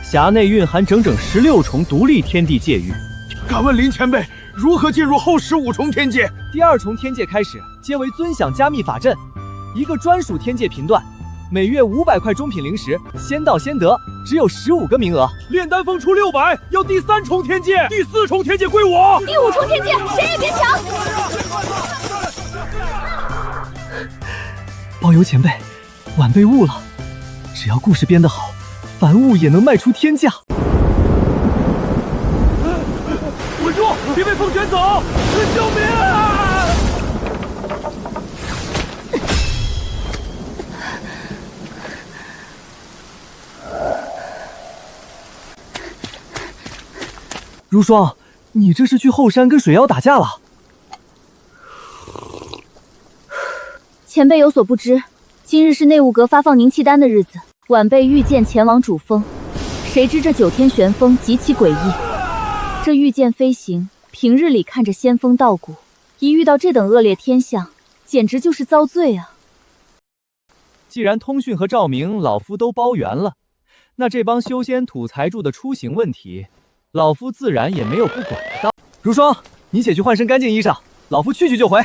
Speaker 1: 匣内蕴含整整16重独立天地界域。
Speaker 8: 敢问林前辈，如何进入后15重天界？
Speaker 1: 第2重天界开始，皆为尊享加密法阵，一个专属天界频段，每月500块中品灵石，先到先得，只有15个名额。
Speaker 8: 炼丹峰出600，要第3重天界，第4重天界归我，
Speaker 2: 第5重天界谁也别抢！
Speaker 1: 包邮前辈，晚辈悟了，只要故事编得好，凡物也能卖出天价。
Speaker 8: 稳住，别被风卷走！救命啊！
Speaker 1: 如霜，你这是去后山跟水妖打架了？
Speaker 2: 前辈有所不知，今日是内务阁发放凝气丹的日子，晚辈御剑前往主峰，谁知这9天玄风极其诡异。这御剑飞行，平日里看着仙风道骨，一遇到这等恶劣天象，简直就是遭罪啊！
Speaker 1: 既然通讯和照明老夫都包圆了，那这帮修仙土财主的出行问题，老夫自然也没有不管的道。如霜，你且去换身干净衣裳，老夫去就回。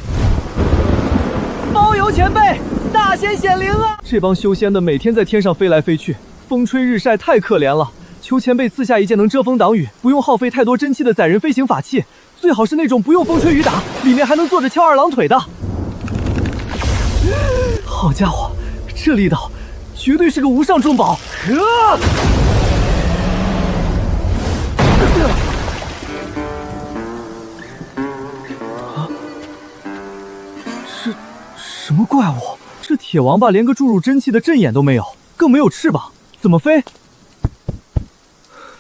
Speaker 1: 包邮前辈，大仙显灵了！这帮修仙的每天在天上飞来飞去，风吹日晒，太可怜了。求前辈赐下一件能遮风挡雨、不用耗费太多真气的载人飞行法器，最好是那种不用风吹雨打，里面还能坐着翘2郎腿的。好家伙，这力道绝对是个无上重宝！这什么怪物？这铁王八连个注入真气的阵眼都没有，更没有翅膀，怎么飞？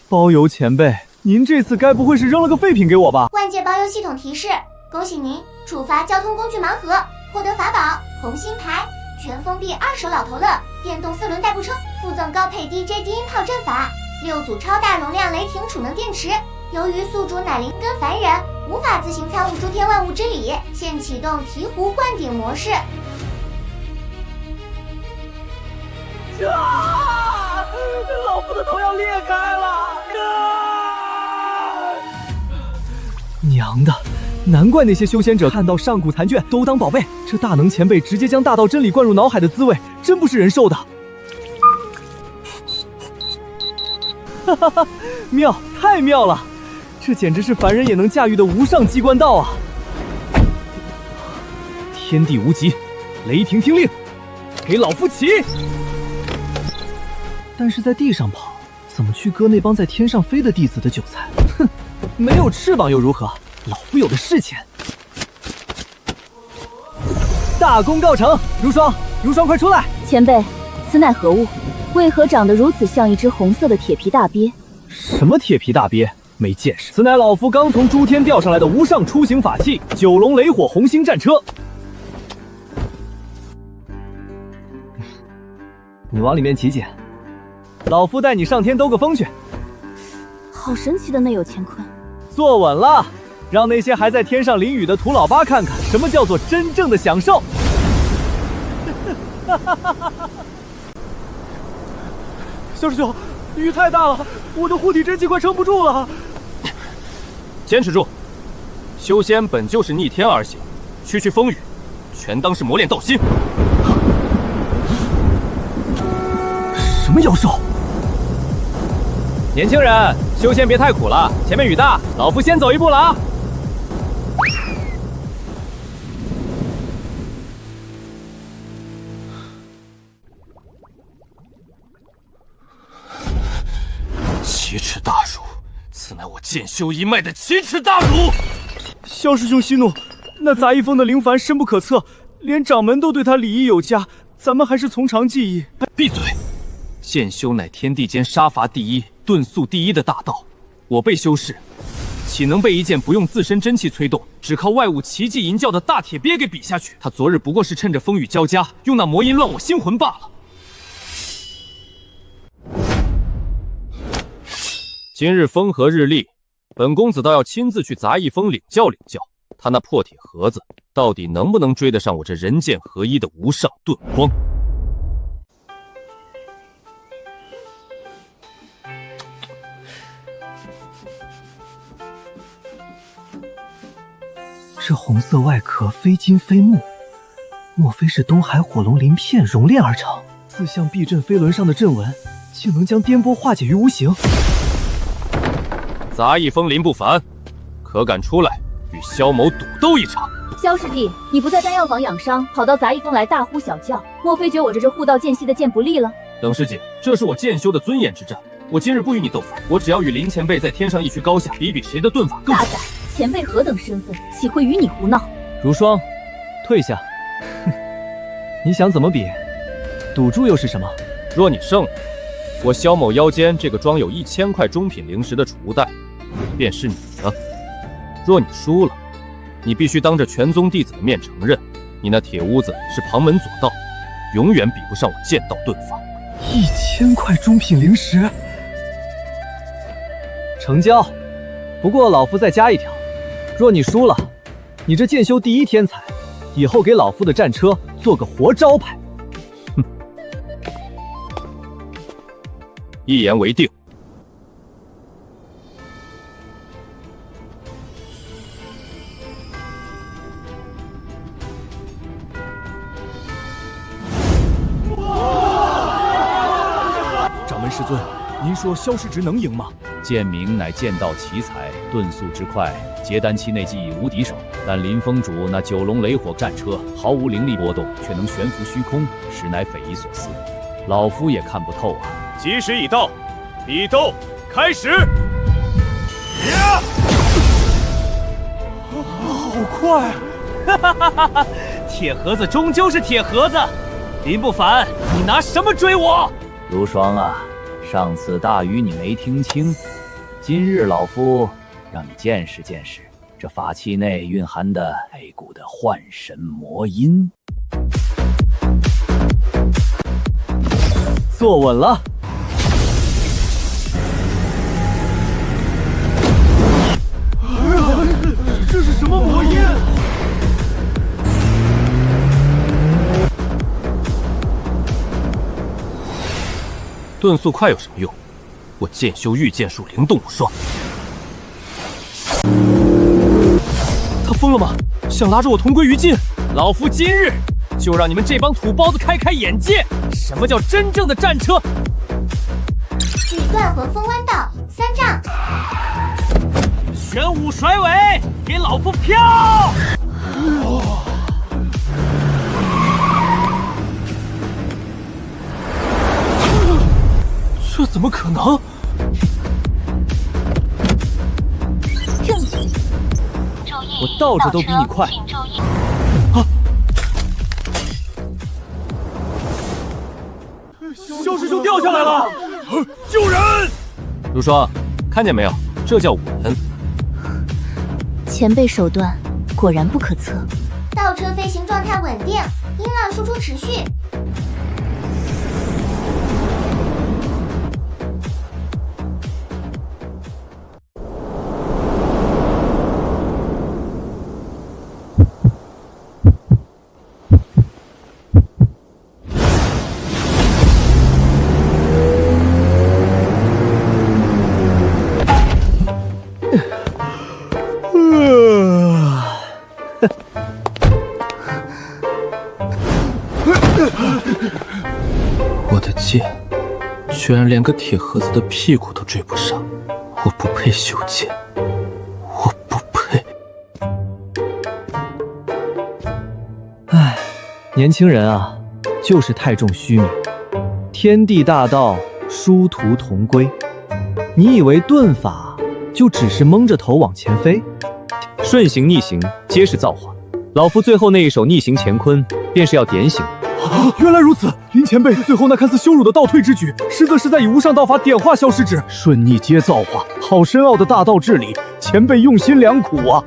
Speaker 1: 包邮前辈，您这次该不会是扔了个废品给我吧？
Speaker 5: 万界包邮系统提示：恭喜您触发交通工具盲盒，获得法宝红心牌、全封闭2手老头乐、电动4轮代步车，附赠高配 DJ 低音炮阵法，6组超大容量雷霆储能电池。由于宿主乃灵根凡人，无法自行参悟诸天万物之理，现启动醍醐灌顶模式。
Speaker 1: 老夫的头要裂开了！娘的，难怪那些修仙者看到上古残卷都当宝贝，这大能前辈直接将大道真理灌入脑海的滋味，真不是人受的。哈哈哈，妙，太妙了！这简直是凡人也能驾驭的无上机关道啊！天地无极，雷霆听令，给老夫起！但是在地上跑，怎么去割那帮在天上飞的弟子的韭菜？哼，没有翅膀又如何？老夫有的是钱。大功告成，如霜，如霜快出来！
Speaker 2: 前辈，此乃何物？为何长得如此像一只红色的铁皮大鳖？
Speaker 1: 什么铁皮大鳖？没见识！此乃老夫刚从诸天调上来的无上出行法器——九龙雷火红星战车。你往里面挤挤。老夫带你上天兜个风去。
Speaker 2: 好神奇的内有乾坤。
Speaker 1: 坐稳了，让那些还在天上淋雨的土老八看看什么叫做真正的享受。小师兄，雨太大了，我的护体真气快撑不住了。
Speaker 7: 坚持住，修仙本就是逆天而行，区区风雨，全当是磨练道心。
Speaker 1: 什么妖兽？
Speaker 3: 年轻人，修仙别太苦了，前面雨大，老夫先走一步了啊！
Speaker 7: 奇耻大辱！此乃我剑修一脉的奇耻大辱！
Speaker 1: 萧师兄息怒，那杂役峰的灵凡深不可测，连掌门都对他礼仪有加，咱们还是从长计议。
Speaker 7: 闭嘴！剑修乃天地间杀伐第一、遁速第一的大道，我辈修士岂能被一件不用自身真气催动，只靠外物奇技淫教的大铁鳖给比下去？他昨日不过是趁着风雨交加，用那魔音乱我心魂罢了。今日风和日丽，本公子倒要亲自去杂役峰领教领教，他那破铁盒子到底能不能追得上我这人剑合一的无上遁光？
Speaker 1: 这红色外壳非金非木，莫非是东海火龙鳞片熔炼而成？四象避震飞轮上的阵纹，竟能将颠簸化解于无形。
Speaker 7: 杂役峰林不凡，可敢出来与萧某赌斗一场？
Speaker 2: 萧师弟，你不在丹药坊养伤，跑到杂役峰来大呼小叫，莫非觉我这护道间隙的剑不利了？
Speaker 7: 冷师姐，这是我剑修的尊严之战，我今日不与你斗法，我只要与林前辈在天上一区高下，比比谁的遁法更
Speaker 2: 大胆！前辈何等身份，岂会与你胡闹？
Speaker 1: 如霜，退下。哼，你想怎么比？赌注又是什么？
Speaker 7: 若你胜了，我萧某腰间这个装有1000块中品灵石的储物袋便是你的。若你输了，你必须当着全宗弟子的面承认，你那铁屋子是旁门左道，永远比不上我剑道遁法。
Speaker 1: 1000块中品灵石，成交。不过老夫再加一条，若你输了，你这剑修第一天才，以后给老夫的战车做个活招牌。
Speaker 7: 哼，一言为定。
Speaker 8: 掌门师尊，您说萧师侄能赢吗？
Speaker 3: 剑明乃剑道奇才，遁速之快，结丹期内既已无敌手。但林峰主那九龙雷火战车毫无灵力波动，却能悬浮虚空，实乃匪夷所思。老夫也看不透啊！
Speaker 11: 吉时已到，比斗开始！
Speaker 1: 好快！
Speaker 10: 哈哈哈哈哈！铁盒子终究是铁盒子，林不凡，你拿什么追我？
Speaker 3: 如霜啊，上次大雨你没听清，今日老夫让你见识见识这法器内蕴含的太古的幻神魔音。
Speaker 1: 坐稳了。这是什么魔音？
Speaker 7: 遁速快有什么用？我剑修御剑术灵动无双。
Speaker 10: 他疯了吗？想拉着我同归于尽？老夫今日就让你们这帮土包子开开眼界，什么叫真正的战车？
Speaker 5: 距断魂风弯道3丈，
Speaker 10: 玄武甩尾，给老夫飘！
Speaker 6: 这怎么可能？
Speaker 2: 正气，
Speaker 10: 我倒着都比你快。
Speaker 8: 啊！萧师兄掉下来了！救人！
Speaker 7: 如霜，看见没有？这叫稳。
Speaker 2: 前辈手段果然不可测。
Speaker 5: 倒车飞行状态稳定，音浪输出持续。
Speaker 6: 我的剑居然连个铁盒子的屁股都追不上，我不配修剑，我不配。
Speaker 1: 唉，年轻人啊，就是太重虚名。天地大道，殊途同归。你以为遁法就只是蒙着头往前飞？
Speaker 7: 顺行逆行皆是造化。老夫最后那一手逆行乾坤，便是要点醒。
Speaker 8: 原来如此，林前辈最后那看似羞辱的倒退之举，实则是在以无上道法点化消失之。顺逆皆造化，好深奥的大道治理，前辈用心良苦啊！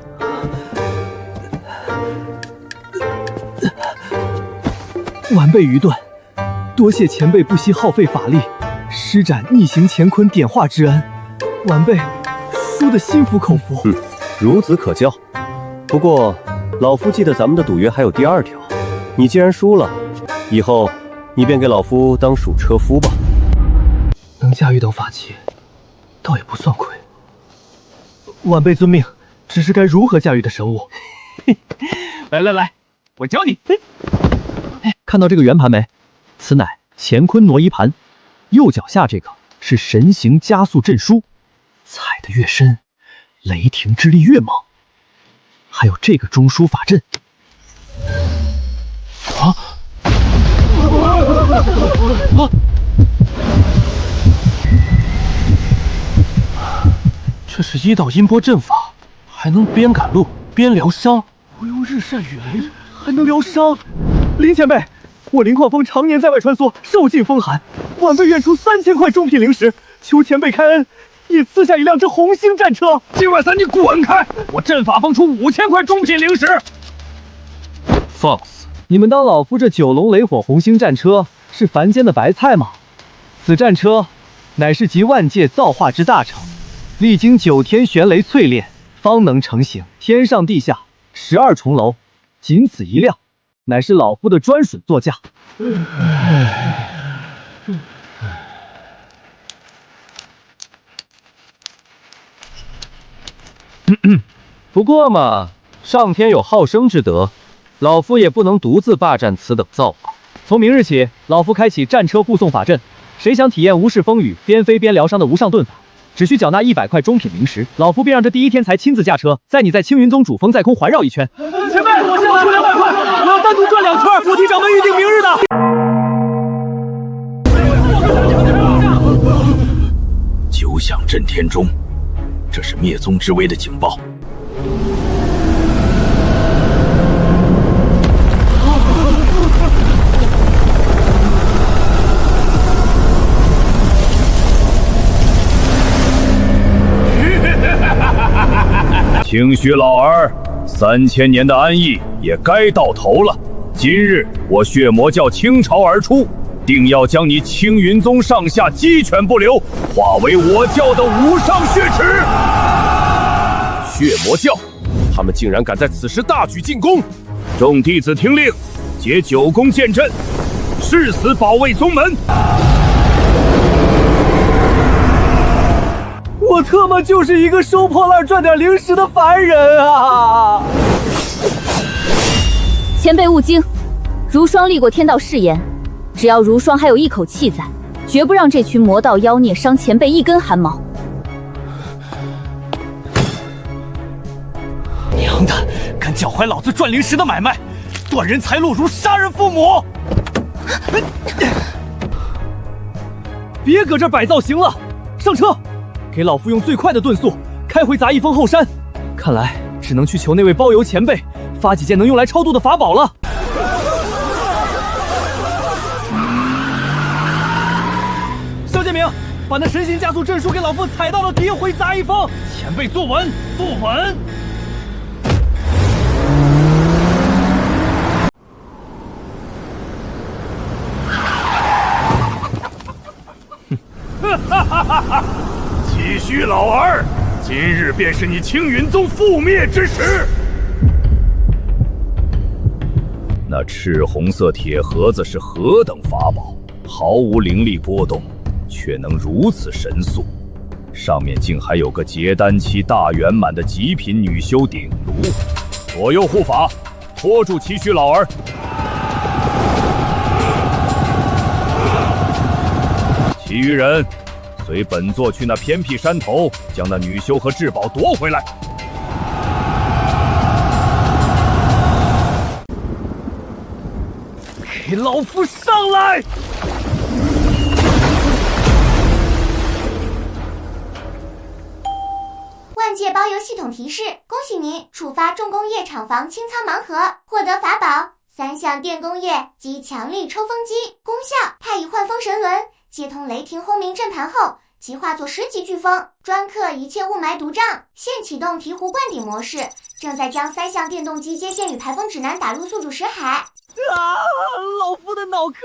Speaker 1: 晚辈愚钝，多谢前辈不惜耗费法力，施展逆行乾坤点化之恩，晚辈输得心服口服。
Speaker 15: 孺子可教。不过，老夫记得咱们的赌约还有第2条，你既然输了，以后你便给老夫当属车夫吧。
Speaker 6: 能驾驭等法器，倒也不算亏。
Speaker 1: 晚辈遵命，只是该如何驾驭的神物？
Speaker 12: 来，我教你。
Speaker 1: 看到这个圆盘没？此乃乾坤挪移盘，右脚下这个是神行加速阵书，踩得越深，雷霆之力越猛。还有这个中枢法阵。
Speaker 6: 这是1道音波阵法，还能边赶路边疗伤。
Speaker 1: 我用日晒雨雷还能疗伤。林前辈，我林旷峰常年在外穿梭，受尽风寒，晚辈愿出3000块中品灵石，求前辈开恩，也赐下一辆这红星战车。
Speaker 12: 今晚3你滚开！我阵法峰出5000块中品灵石。
Speaker 6: 放肆！
Speaker 1: 你们当老夫这9龙雷火红星战车是凡间的白菜吗？此战车乃是集万界造化之大成，历经9天玄雷淬炼，方能成型。天上地下12重楼，仅此一辆，乃是老夫的专属座驾。
Speaker 7: 不过嘛，上天有好生之德，老夫也不能独自霸占此等造化。
Speaker 1: 从明日起，老夫开启战车护送法阵，谁想体验无视风雨、边飞边疗伤的无上遁法，只需缴纳100块中品灵石，老夫便让这第一天才亲自驾车，载你在青云宗主峰在空环绕一圈。
Speaker 12: 前辈，我现在出200块，我要单独转2圈。
Speaker 1: 菩提掌门预定明日的。
Speaker 3: 九响震天钟，这是灭宗之威的警报。清虚老儿，3000年的安逸也该到头了。今日我血魔教倾巢而出，定要将你青云宗上下鸡犬不留，化为我教的无上血池。
Speaker 11: 血魔教，他们竟然敢在此时大举进攻！
Speaker 4: 众弟子听令，结9宫剑阵，誓死保卫宗门。
Speaker 1: 我特么就是一个收破烂赚点零食的凡人啊！
Speaker 2: 前辈勿惊，如霜历过天道誓言，只要如霜还有一口气在，绝不让这群魔道妖孽伤前辈一根汗毛。
Speaker 12: 娘的，敢搅坏老子赚零食的买卖，断人财路如杀人父母！
Speaker 1: 别搁这摆造型了，上车！给老夫用最快的遁速开回杂役峰后山，看来只能去求那位包邮前辈发几件能用来超度的法宝了。萧建明，把那神行加速阵书给老夫踩到了底，回杂役峰。
Speaker 12: 前辈坐稳，坐稳。
Speaker 4: 唏嘘老儿，今日便是你青云宗覆灭之时。
Speaker 3: 那赤红色铁盒子是何等法宝，毫无灵力波动，却能如此神速。上面竟还有个结丹期大圆满的极品女修鼎炉。左右护法，拖住唏嘘老儿。
Speaker 4: 其余人随本座去那偏僻山头，将那女修和至宝夺回来。
Speaker 1: 给老夫上来！
Speaker 5: 万界包邮系统提示：恭喜您触发重工业厂房清仓盲盒，获得法宝3项电工业及强力抽风机。功效：太乙幻风神轮，接通雷霆轰鸣阵盘后，即化作10级飓风，专克一切雾霾毒障。现启动醍醐灌顶模式，正在将3项电动机接线与排风指南打入宿主识海。
Speaker 1: 老夫的脑壳！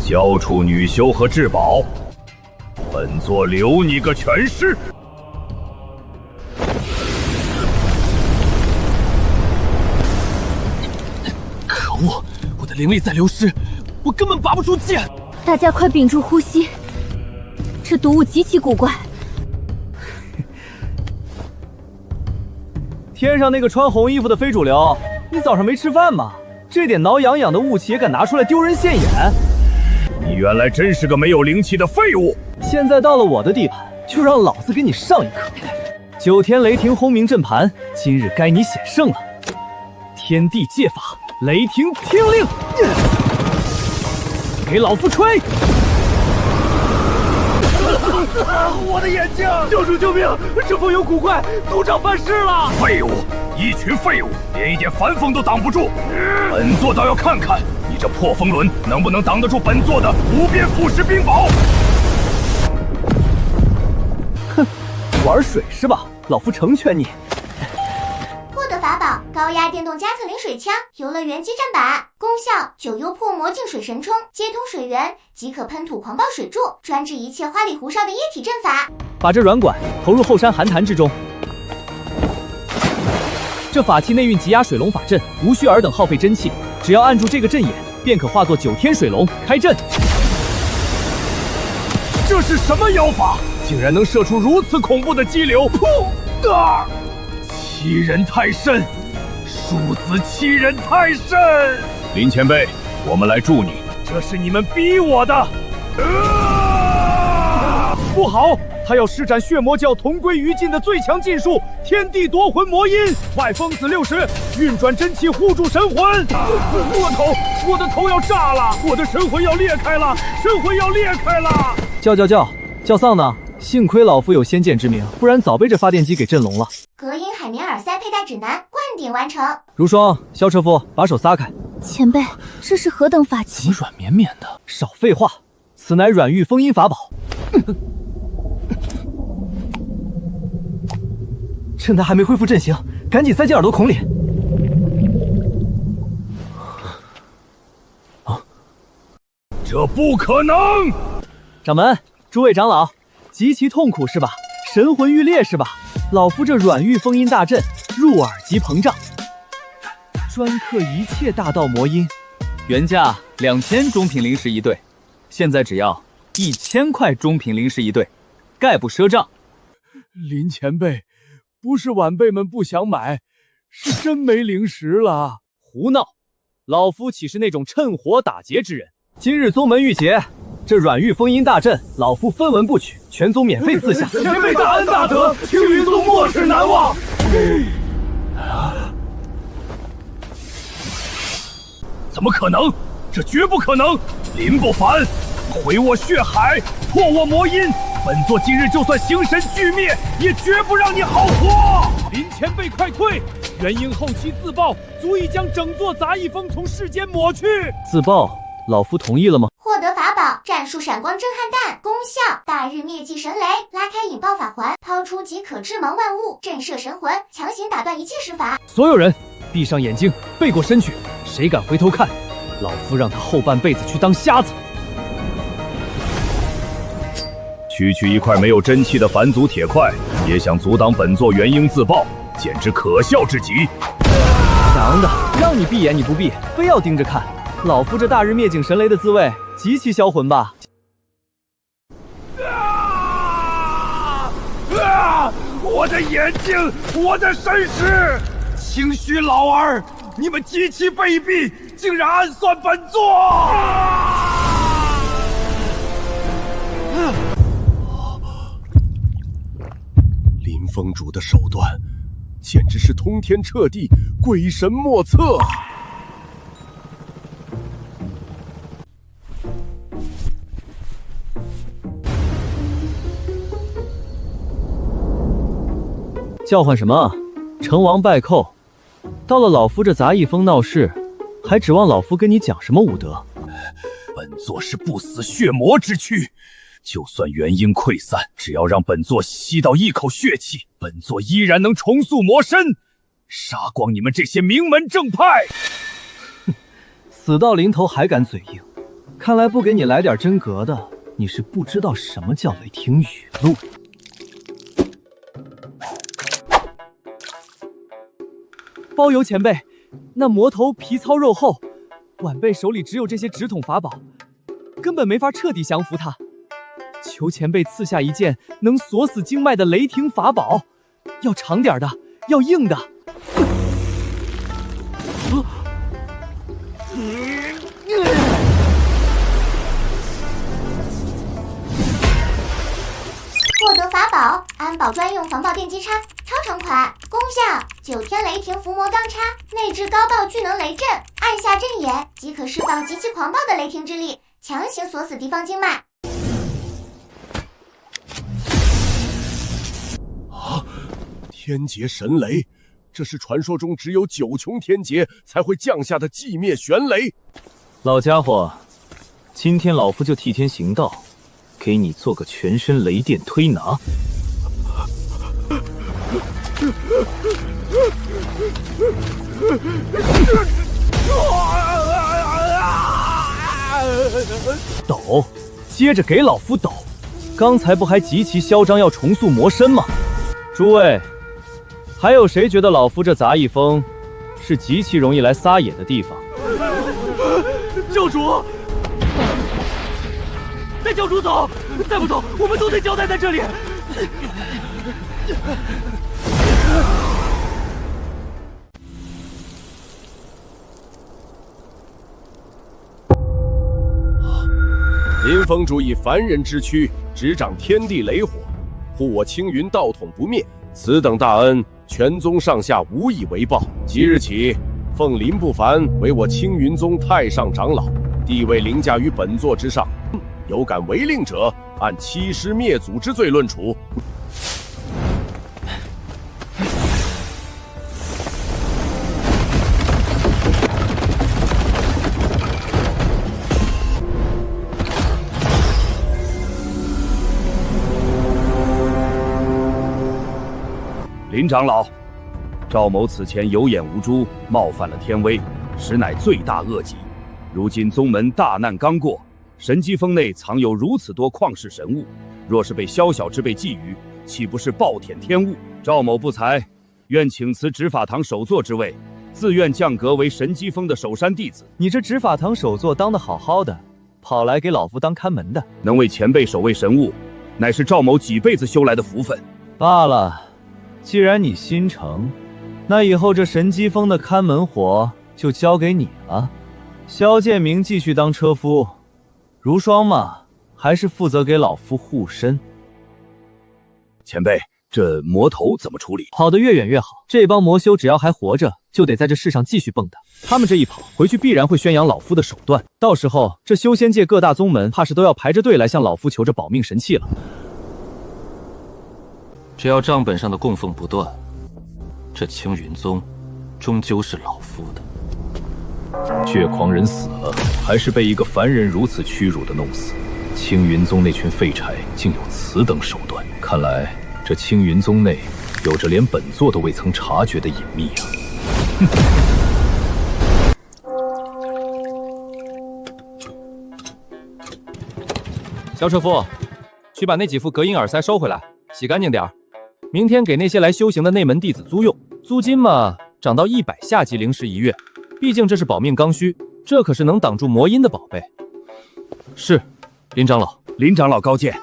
Speaker 4: 交出女修和至宝，本座留你个全尸！
Speaker 6: 可恶，我的灵力在流失，我根本拔不出剑。
Speaker 2: 大家快屏住呼吸，这毒物极其古怪。
Speaker 1: 天上那个穿红衣服的非主流，你早上没吃饭吗？这点挠痒痒的雾气也敢拿出来丢人现眼？
Speaker 4: 你原来真是个没有灵气的废物！
Speaker 1: 现在到了我的地盘，就让老子给你上一课！9天雷霆轰鸣阵盘，今日该你显圣了！天地戒法，雷霆听令！给老夫吹！
Speaker 8: 我的眼睛！教主救命！这风有古怪，族长犯事了！
Speaker 4: 废物，一群废物，连一点反风都挡不住。本座倒要看看你这破风轮能不能挡得住本座的无边腐蚀冰雹！
Speaker 1: 哼，玩水是吧？老夫成全你。
Speaker 5: 获得法宝高压电动加特林水枪，游乐园激战版。功效：9幽破魔净水神冲，接通水源即可喷吐狂暴水柱，专治一切花里胡哨的液体阵法。
Speaker 1: 把这软管投入后山寒潭之中。这法器内蕴极压水龙法阵，无需尔等耗费真气，只要按住这个阵眼，便可化作9天水龙开阵。
Speaker 4: 这是什么妖法？竟然能射出如此恐怖的激流！噗！啊！欺人太甚，庶子欺人太甚！林前辈，我们来助你。
Speaker 8: 这是你们逼我的！不好，他要施展血魔教同归于尽的最强禁术——天地夺魂魔音，外封子60，运转真气护住神魂。我的头要炸了，我的神魂要裂开了，神魂要裂开了！
Speaker 1: 叫丧呢？幸亏老夫有先见之明，不然早被这发电机给震聋了。
Speaker 5: 隔音海绵耳塞佩戴指南灌顶完成。
Speaker 1: 如霜，萧车夫，把手撒开。
Speaker 2: 前辈，这是何等法器？
Speaker 1: 软绵绵的。少废话，此乃软玉封音法宝。趁他还没恢复阵型，赶紧塞进耳朵孔里。
Speaker 4: 这不可能！
Speaker 1: 掌门，诸位长老，极其痛苦是吧？神魂欲裂是吧？老夫这软玉封音大阵，入耳即膨胀，专克一切大道魔音。
Speaker 14: 原价2000中品灵石一对，现在只要1000块中品灵石一对，概不赊账。
Speaker 8: 林前辈，不是晚辈们不想买，是真没灵石了。
Speaker 1: 胡闹！老夫岂是那种趁火打劫之人？今日宗门遇劫，这软玉封音大阵，老夫分文不取，全宗免费赐下。
Speaker 8: 前辈大恩大德，青云宗没齿难忘。
Speaker 4: 怎么可能？这绝不可能！林不凡，毁我血海，破我魔音，本座今日就算形神俱灭，也绝不让你好活！
Speaker 8: 林前辈快退！元婴后期自爆，足以将整座杂役峰从世间抹去。
Speaker 1: 自爆，老夫同意了吗？
Speaker 5: 获得法宝战术闪光震撼弹，功效大日灭迹神雷，拉开引爆法环，抛出即可致盲万物，震慑神魂，强行打断一切施法。
Speaker 1: 所有人闭上眼睛，背过身去，谁敢回头看，老夫让他后半辈子去当瞎子。
Speaker 4: 区区一块没有真气的凡族铁块，也想阻挡本座元婴自爆，简直可笑至极！
Speaker 1: 娘的，让你闭眼你不闭，非要盯着看，老夫这大日灭境神雷的滋味极其销魂吧？
Speaker 8: 我的眼睛，我的身世，清虚老儿，你们极其卑鄙，竟然暗算本座！
Speaker 11: 林峰主的手段，简直是通天彻地、鬼神莫测啊！
Speaker 1: 叫唤什么？成王败寇，到了老夫这杂役风闹事，还指望老夫跟你讲什么武德？
Speaker 3: 本座是不死血魔之躯，就算元婴溃散，只要让本座吸到一口血气，本座依然能重塑魔身，杀光你们这些名门正派！
Speaker 1: 死到临头还敢嘴硬，看来不给你来点真格的，你是不知道什么叫雷霆雨露。包邮前辈，那魔头皮糙肉厚，晚辈手里只有这些直筒法宝，根本没法彻底降服他。求前辈赐下一件能锁死经脉的雷霆法宝，要长点的，要硬的。
Speaker 5: 获得法宝安保专用防爆电击叉，超长款，功效9天雷霆伏魔钢叉，内置高爆聚能雷阵，按下阵眼即可释放极其狂暴的雷霆之力，强行锁死敌方经脉。
Speaker 11: 啊！天劫神雷，这是传说中只有9重天劫才会降下的寂灭玄雷。
Speaker 7: 老家伙，今天老夫就替天行道，给你做个全身雷电推拿。
Speaker 1: 抖，接着给老夫抖！刚才不还极其嚣张要重塑魔身吗？诸位，还有谁觉得老夫这杂役风是极其容易来撒野的地方？
Speaker 10: 教主，带教主走，再不走，我们都得交代在这里。
Speaker 11: 林峰主以凡人之躯执掌天地雷火，护我青云道统不灭，此等大恩，全宗上下无以为报。即日起，奉林不凡为我青云宗太上长老，地位凌驾于本座之上。有敢违令者，按欺师灭祖之罪论处。
Speaker 3: 林长老，赵某此前有眼无珠，冒犯了天威，实乃罪大恶极。如今宗门大难刚过，神机峰内藏有如此多旷世神物，若是被宵小之辈觊觎，岂不是暴殄天物？赵某不才，愿请辞执法堂首座之位，自愿降格为神机峰的守山弟子。
Speaker 1: 你这执法堂首座当得好好的，跑来给老夫当看门的，
Speaker 3: 能为前辈守卫神物，乃是赵某几辈子修来的福分。
Speaker 1: 罢了。既然你心诚，那以后这神机峰的看门活就交给你了。萧建明继续当车夫，如霜嘛，还是负责给老夫护身。
Speaker 3: 前辈，这魔头怎么处理？
Speaker 1: 跑得越远越好。这帮魔修只要还活着，就得在这世上继续蹦跶。他们这一跑回去，必然会宣扬老夫的手段。到时候，这修仙界各大宗门怕是都要排着队来向老夫求着保命神器了。
Speaker 7: 只要账本上的供奉不断，这青云宗终究是老夫的。血狂人死了，还是被一个凡人如此屈辱的弄死。青云宗那群废柴竟有此等手段，看来这青云宗内有着连本座都未曾察觉的隐秘啊！
Speaker 14: 萧车夫，去把那几副隔音耳塞收回来，洗干净点儿。明天给那些来修行的内门弟子租用，租金嘛，涨到100下级灵石1月。毕竟这是保命刚需，这可是能挡住魔音的宝贝。是，林长老。
Speaker 3: 林长老高见，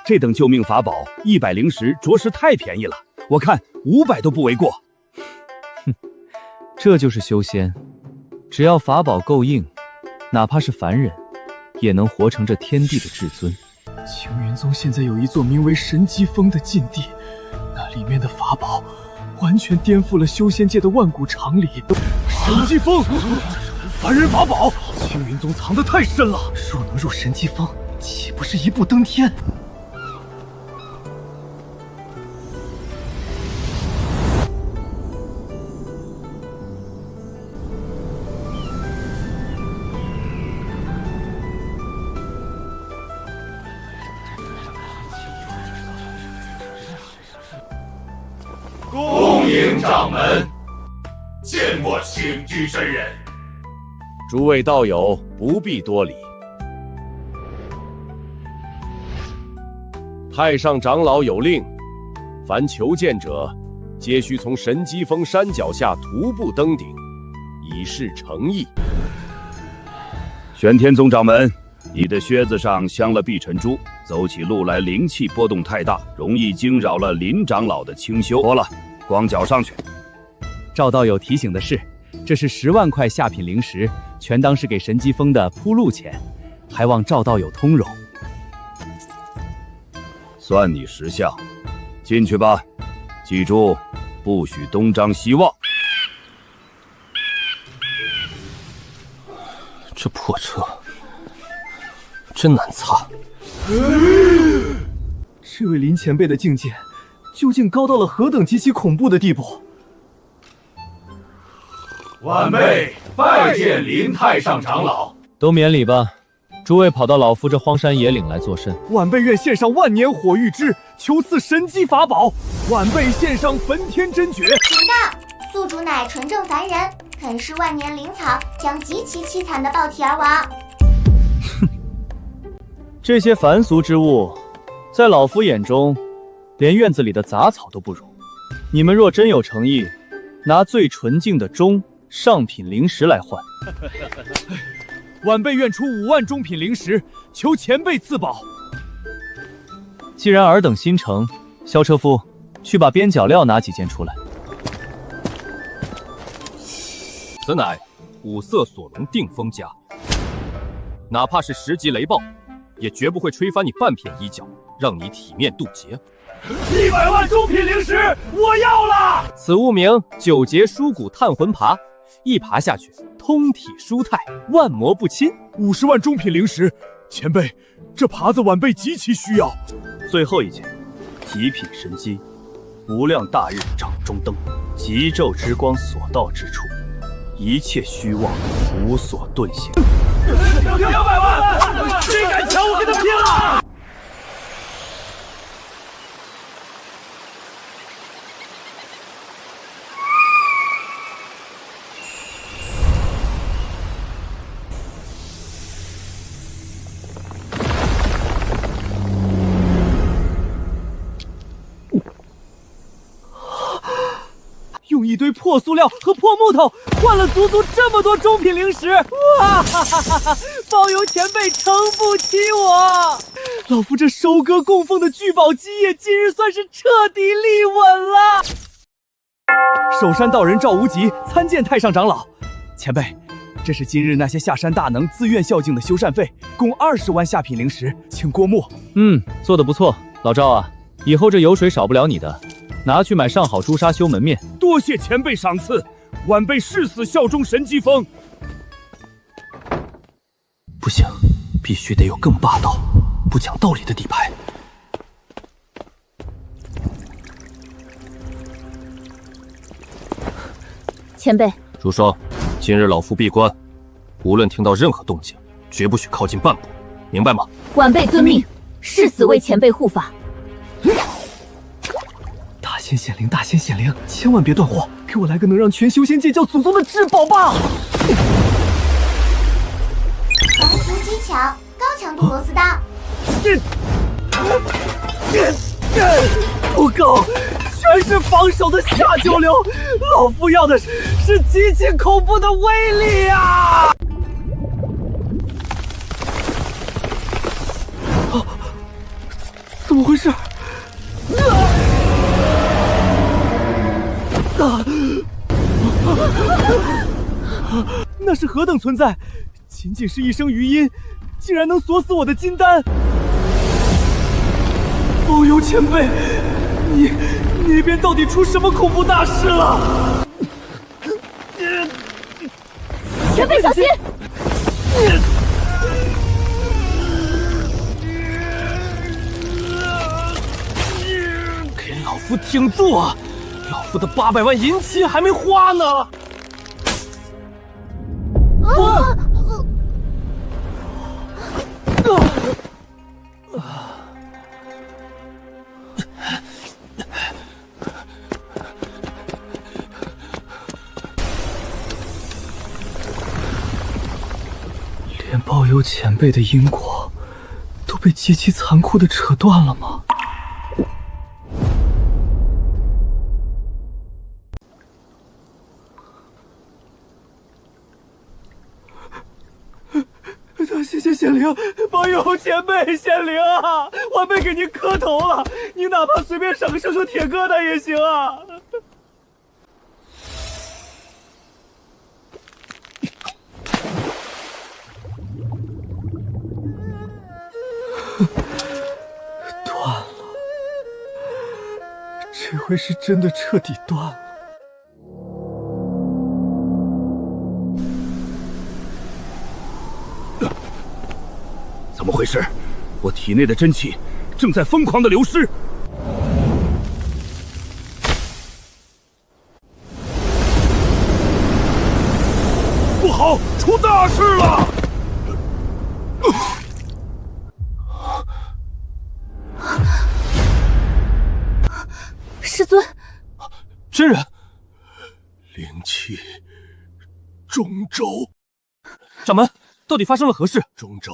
Speaker 3: 这等救命法宝100灵石着实太便宜了，我看500都不为过。
Speaker 1: 哼，这就是修仙，只要法宝够硬，哪怕是凡人，也能活成这天地的至尊。
Speaker 6: 青云宗现在有一座名为神机峰的禁地，那里面的法宝完全颠覆了修仙界的万古常理。
Speaker 8: 神机峰，凡人法宝，青云宗藏得太深了。
Speaker 6: 若能入神机峰，岂不是一步登天？
Speaker 16: 恭迎掌门，见过请居真人。
Speaker 11: 诸位道友不必多礼。太上长老有令，凡求见者，皆须从神机峰山脚下徒步登顶，以示诚意。
Speaker 4: 玄天宗掌门，你的靴子上镶了碧尘珠，走起路来灵气波动太大，容易惊扰了林长老的清修。脱了，光脚上去。
Speaker 3: 赵道友提醒的是，这是10万块下品灵石，全当是给神机峰的铺路钱，还望赵道友通融。
Speaker 4: 算你识相，进去吧。记住，不许东张西望。
Speaker 6: 这破车真难擦。
Speaker 1: 这位林前辈的境界究竟高到了何等极其恐怖的地步？
Speaker 16: 晚辈拜见林太上长老。
Speaker 14: 都免礼吧，诸位跑到老夫这荒山野岭来作甚？
Speaker 8: 晚辈愿献上万年火玉枝，求赐神机法宝。晚辈献上焚天真诀。
Speaker 5: 禀告，宿主乃纯正凡人，啃食万年灵草，将极其凄惨的爆体而亡。
Speaker 3: 这些凡俗之物，在老夫眼中，连院子里的杂草都不如。你们若真有诚意，拿最纯净的中上品灵石来换。
Speaker 8: 晚辈愿出5万中品灵石，求前辈赐宝。
Speaker 3: 既然尔等心诚，萧车夫，去把边角料拿几件出来。
Speaker 14: 此乃五色锁龙定风甲，哪怕是10级雷暴，也绝不会吹翻你半片衣角，让你体面渡劫。
Speaker 8: 100万中品灵石，我要了！
Speaker 3: 此物名9节疏骨探魂耙，一耙下去，通体舒泰，万魔不侵。
Speaker 8: 50万中品灵石，前辈，这耙子晚辈极其需要。
Speaker 15: 最后一件，极品神机，无量大日掌中灯，极昼之光所到之处，一切虚妄无所遁形。
Speaker 8: 200万，谁敢抢我跟他拼了！
Speaker 1: 用一堆破塑料和破木头换了足足这么多中品灵石，哇哈哈哈哈！包邮前辈诚不起我，老夫这收割供奉的聚宝基业今日算是彻底立稳了。
Speaker 8: 守山道人赵无极参见太上长老。前辈，这是今日那些下山大能自愿孝敬的修缮费，共20万下品灵石，请过目。
Speaker 3: 做得不错，老赵啊，以后这油水少不了你的。拿去买上好朱砂修门面。
Speaker 8: 多谢前辈赏赐，晚辈誓死效忠神机峰。
Speaker 6: 不行，必须得有更霸道、不讲道理的底牌。
Speaker 2: 前辈，
Speaker 14: 主说，今日老夫闭关，无论听到任何动静，绝不许靠近半步，明白吗？
Speaker 2: 晚辈遵命，誓死为前辈护法。
Speaker 1: 大仙显灵，大仙显灵，千万别断货，给我来个能让全修仙界叫祖宗的至宝吧！
Speaker 5: 凡俗技巧，高强度螺丝刀。
Speaker 1: 不够，全是防守的下九流，老夫要的是极其恐怖的威力啊！怎么回事？那是何等存在？仅仅是一声余音，竟然能锁死我的金丹！
Speaker 6: 包邮前辈，你那边到底出什么恐怖大事了？
Speaker 2: 前辈小心！
Speaker 6: 给老夫挺住啊！老夫的800万银器还没花呢！
Speaker 1: 连包邮前辈的因果都被极其残酷的扯断了吗？谢谢显灵，包邮前辈，显灵啊！晚辈给您磕头了，您哪怕随便赏个小小铁疙瘩也行啊！断了，这回是真的彻底断了。
Speaker 4: 怎么回事？我体内的真气正在疯狂的流失。
Speaker 11: 不好，出大事了！
Speaker 2: 师尊，
Speaker 6: 真人，
Speaker 11: 灵气中州，
Speaker 6: 掌门，到底发生了何事？
Speaker 11: 中州。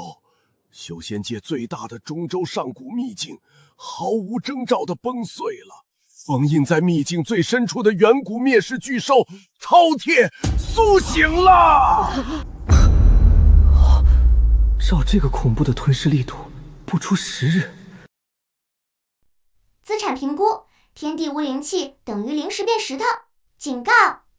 Speaker 11: 修仙界最大的中州上古秘境，毫无征兆地崩碎了。封印在秘境最深处的远古灭世巨兽饕餮苏醒了。
Speaker 1: 照这个恐怖的吞噬力度，不出10日。
Speaker 5: 资产评估：天地无灵气等于灵石变石头。警告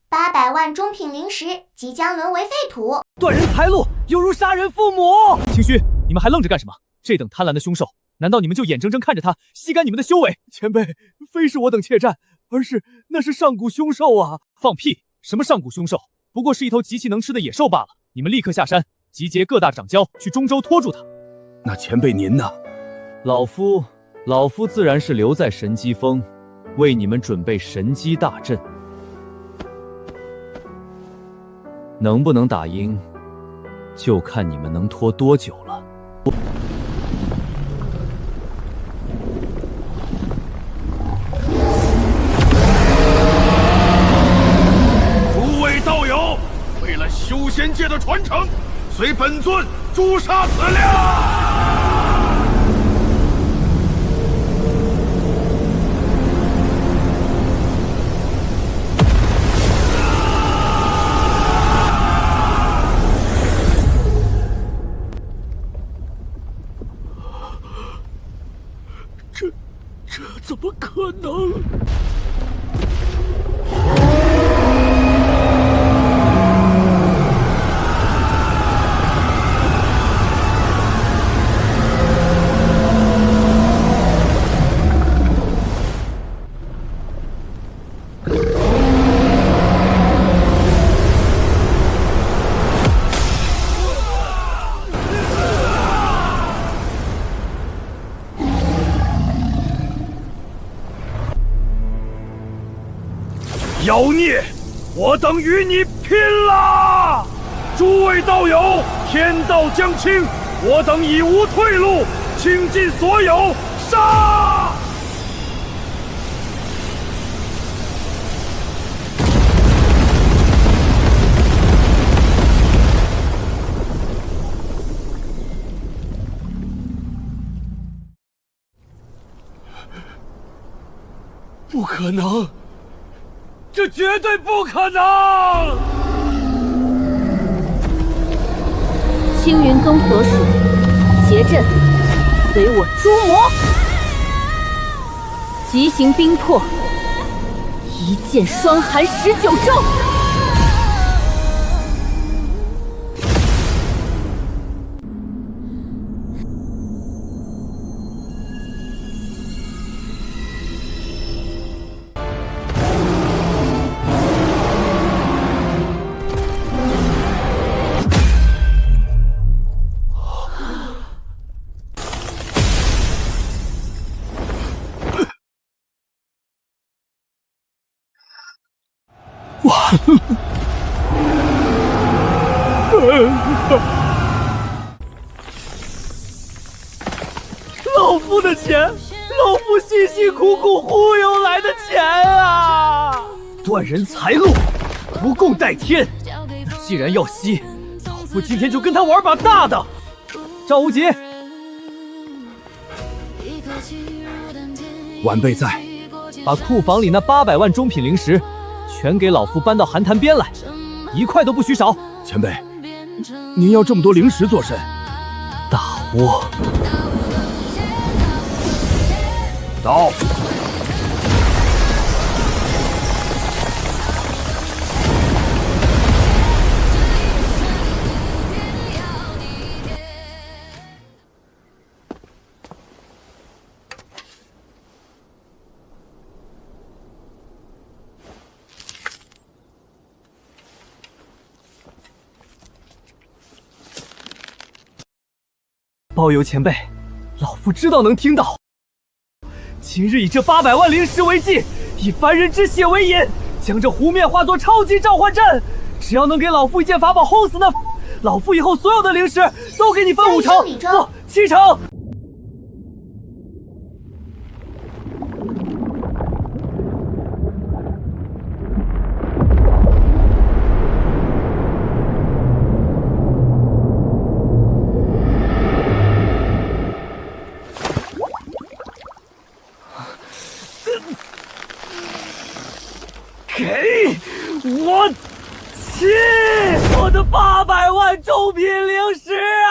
Speaker 5: ：800万中品灵石即将沦为废土。
Speaker 1: 断人财路，犹如杀人父母。
Speaker 3: 清虚，你们还愣着干什么？这等贪婪的凶兽，难道你们就眼睁睁看着他吸干你们的修为？
Speaker 1: 前辈，非是我等怯战，而是那是上古凶兽啊！
Speaker 3: 放屁！什么上古凶兽？不过是一头极其能吃的野兽罢了。你们立刻下山，集结各大掌教，去中州拖住他。
Speaker 4: 那前辈您呢？
Speaker 3: 老夫自然是留在神机峰，为你们准备神机大阵。能不能打赢，就看你们能拖多久了。
Speaker 11: 诸位道友，为了修仙界的传承，随本尊诛杀此量！
Speaker 6: 这怎么可能？
Speaker 11: 妖孽，我等与你拼了！诸位道友，天道将倾，我等已无退路，倾尽所有，杀！
Speaker 6: 不可能！这绝对不可能！
Speaker 2: 青云宗所属，结阵，随我诛魔！极行冰魄，一剑霜寒19州。
Speaker 1: 老夫的钱，老夫辛辛苦苦忽悠来的钱啊！断人财路，不共戴天。既然要吸，老夫今天就跟他玩把大的。赵无极，
Speaker 8: 晚辈在。
Speaker 1: 把库房里那800万中品灵石全给老夫搬到寒潭边来，1块都不许少。
Speaker 8: 前辈，您要这么多灵石做甚？
Speaker 1: 大窝。
Speaker 8: 到。
Speaker 1: 包邮前辈，老夫知道能听到。今日以这800万灵石为祭，以凡人之血为引，将这湖面化作超级召唤阵。只要能给老夫一件法宝轰死那，老夫以后所有的灵石都给你分5成，不7成。给我起我的800万中品灵石啊！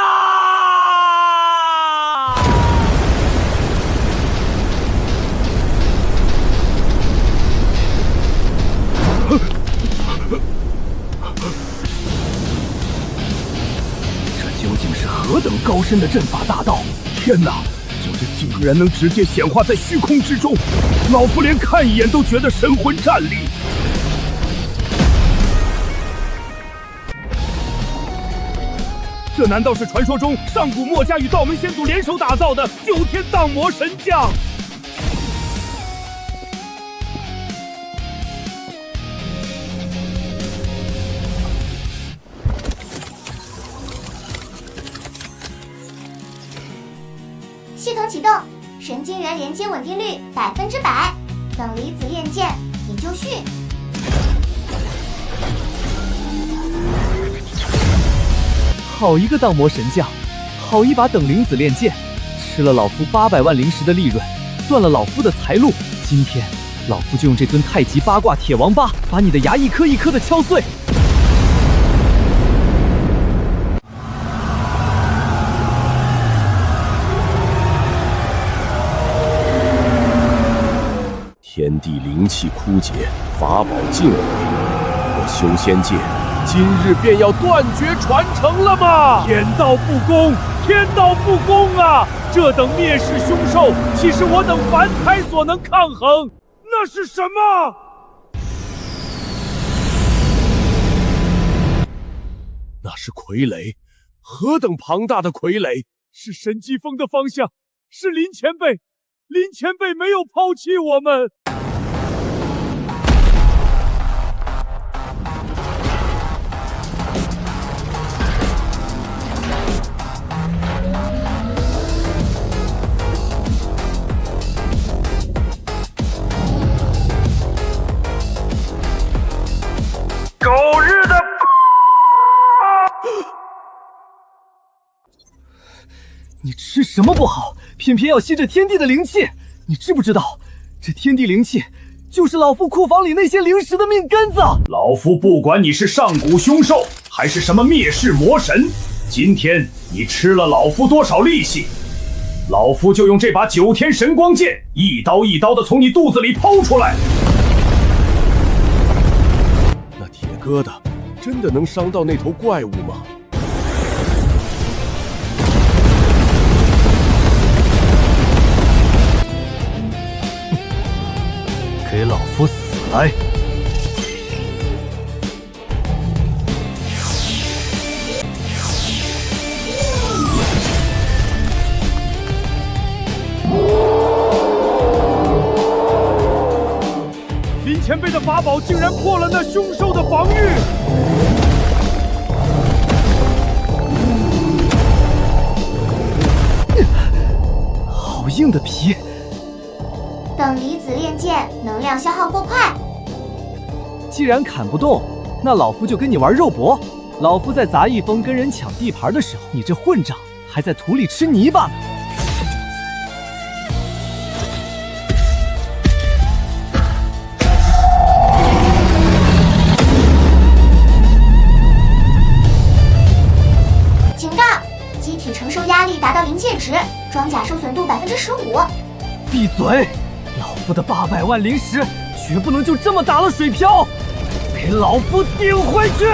Speaker 8: 这究竟是何等高深的阵法大道？天哪！这竟然能直接显化在虚空之中，老夫连看一眼都觉得神魂战栗。这难道是传说中上古墨家与道门先祖联手打造的9天荡魔神将？
Speaker 5: 系统启动，神经元连接稳定率100%，等离子炼剑已就绪。
Speaker 1: 好一个荡魔神将，好一把等灵子炼剑，吃了老夫800万灵石的利润，断了老夫的财路。今天老夫就用这尊太极八卦铁王八，把你的牙一颗一颗的敲碎。
Speaker 11: 天地灵气枯竭，法宝尽毁，我修仙界今日便要断绝传承了吗？
Speaker 8: 天道不公，天道不公啊！这等灭世凶兽，岂是我等凡胎所能抗衡？那是什么？
Speaker 11: 那是傀儡，何等庞大的傀儡！
Speaker 8: 是神疾风的方向，是林前辈，林前辈没有抛弃我们。狗日的！
Speaker 1: 你吃什么不好，偏偏要吸这天地的灵气？你知不知道，这天地灵气就是老夫库房里那些灵石的命根子？
Speaker 8: 老夫不管你是上古凶兽，还是什么灭世魔神，今天你吃了老夫多少力气，老夫就用这把9天神光剑一刀一刀的从你肚子里剖出来。
Speaker 11: 那铁疙瘩真的能伤到那头怪物吗？
Speaker 1: 给老夫死来！
Speaker 8: 林前辈的法宝竟然破了那凶兽的防御！
Speaker 1: 好硬的皮！
Speaker 5: 等离子炼剑能量消耗过快，
Speaker 1: 既然砍不动，那老夫就跟你玩肉搏。老夫在杂役峰跟人抢地盘的时候，你这混账还在土里吃泥巴呢。
Speaker 5: 警告！机体承受压力达到临界值，装甲受损度15%。
Speaker 1: 闭嘴！老夫的800万灵石绝不能就这么打了水漂，给老夫顶回去！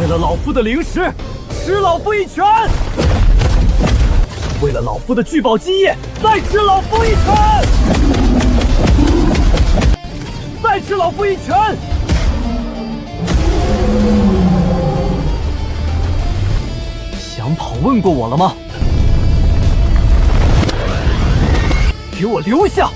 Speaker 1: 为了老夫的灵石，吃老夫一拳！为了老夫的聚宝基业，再吃老夫一拳！再吃老夫一拳！想跑问过我了吗？给我留下！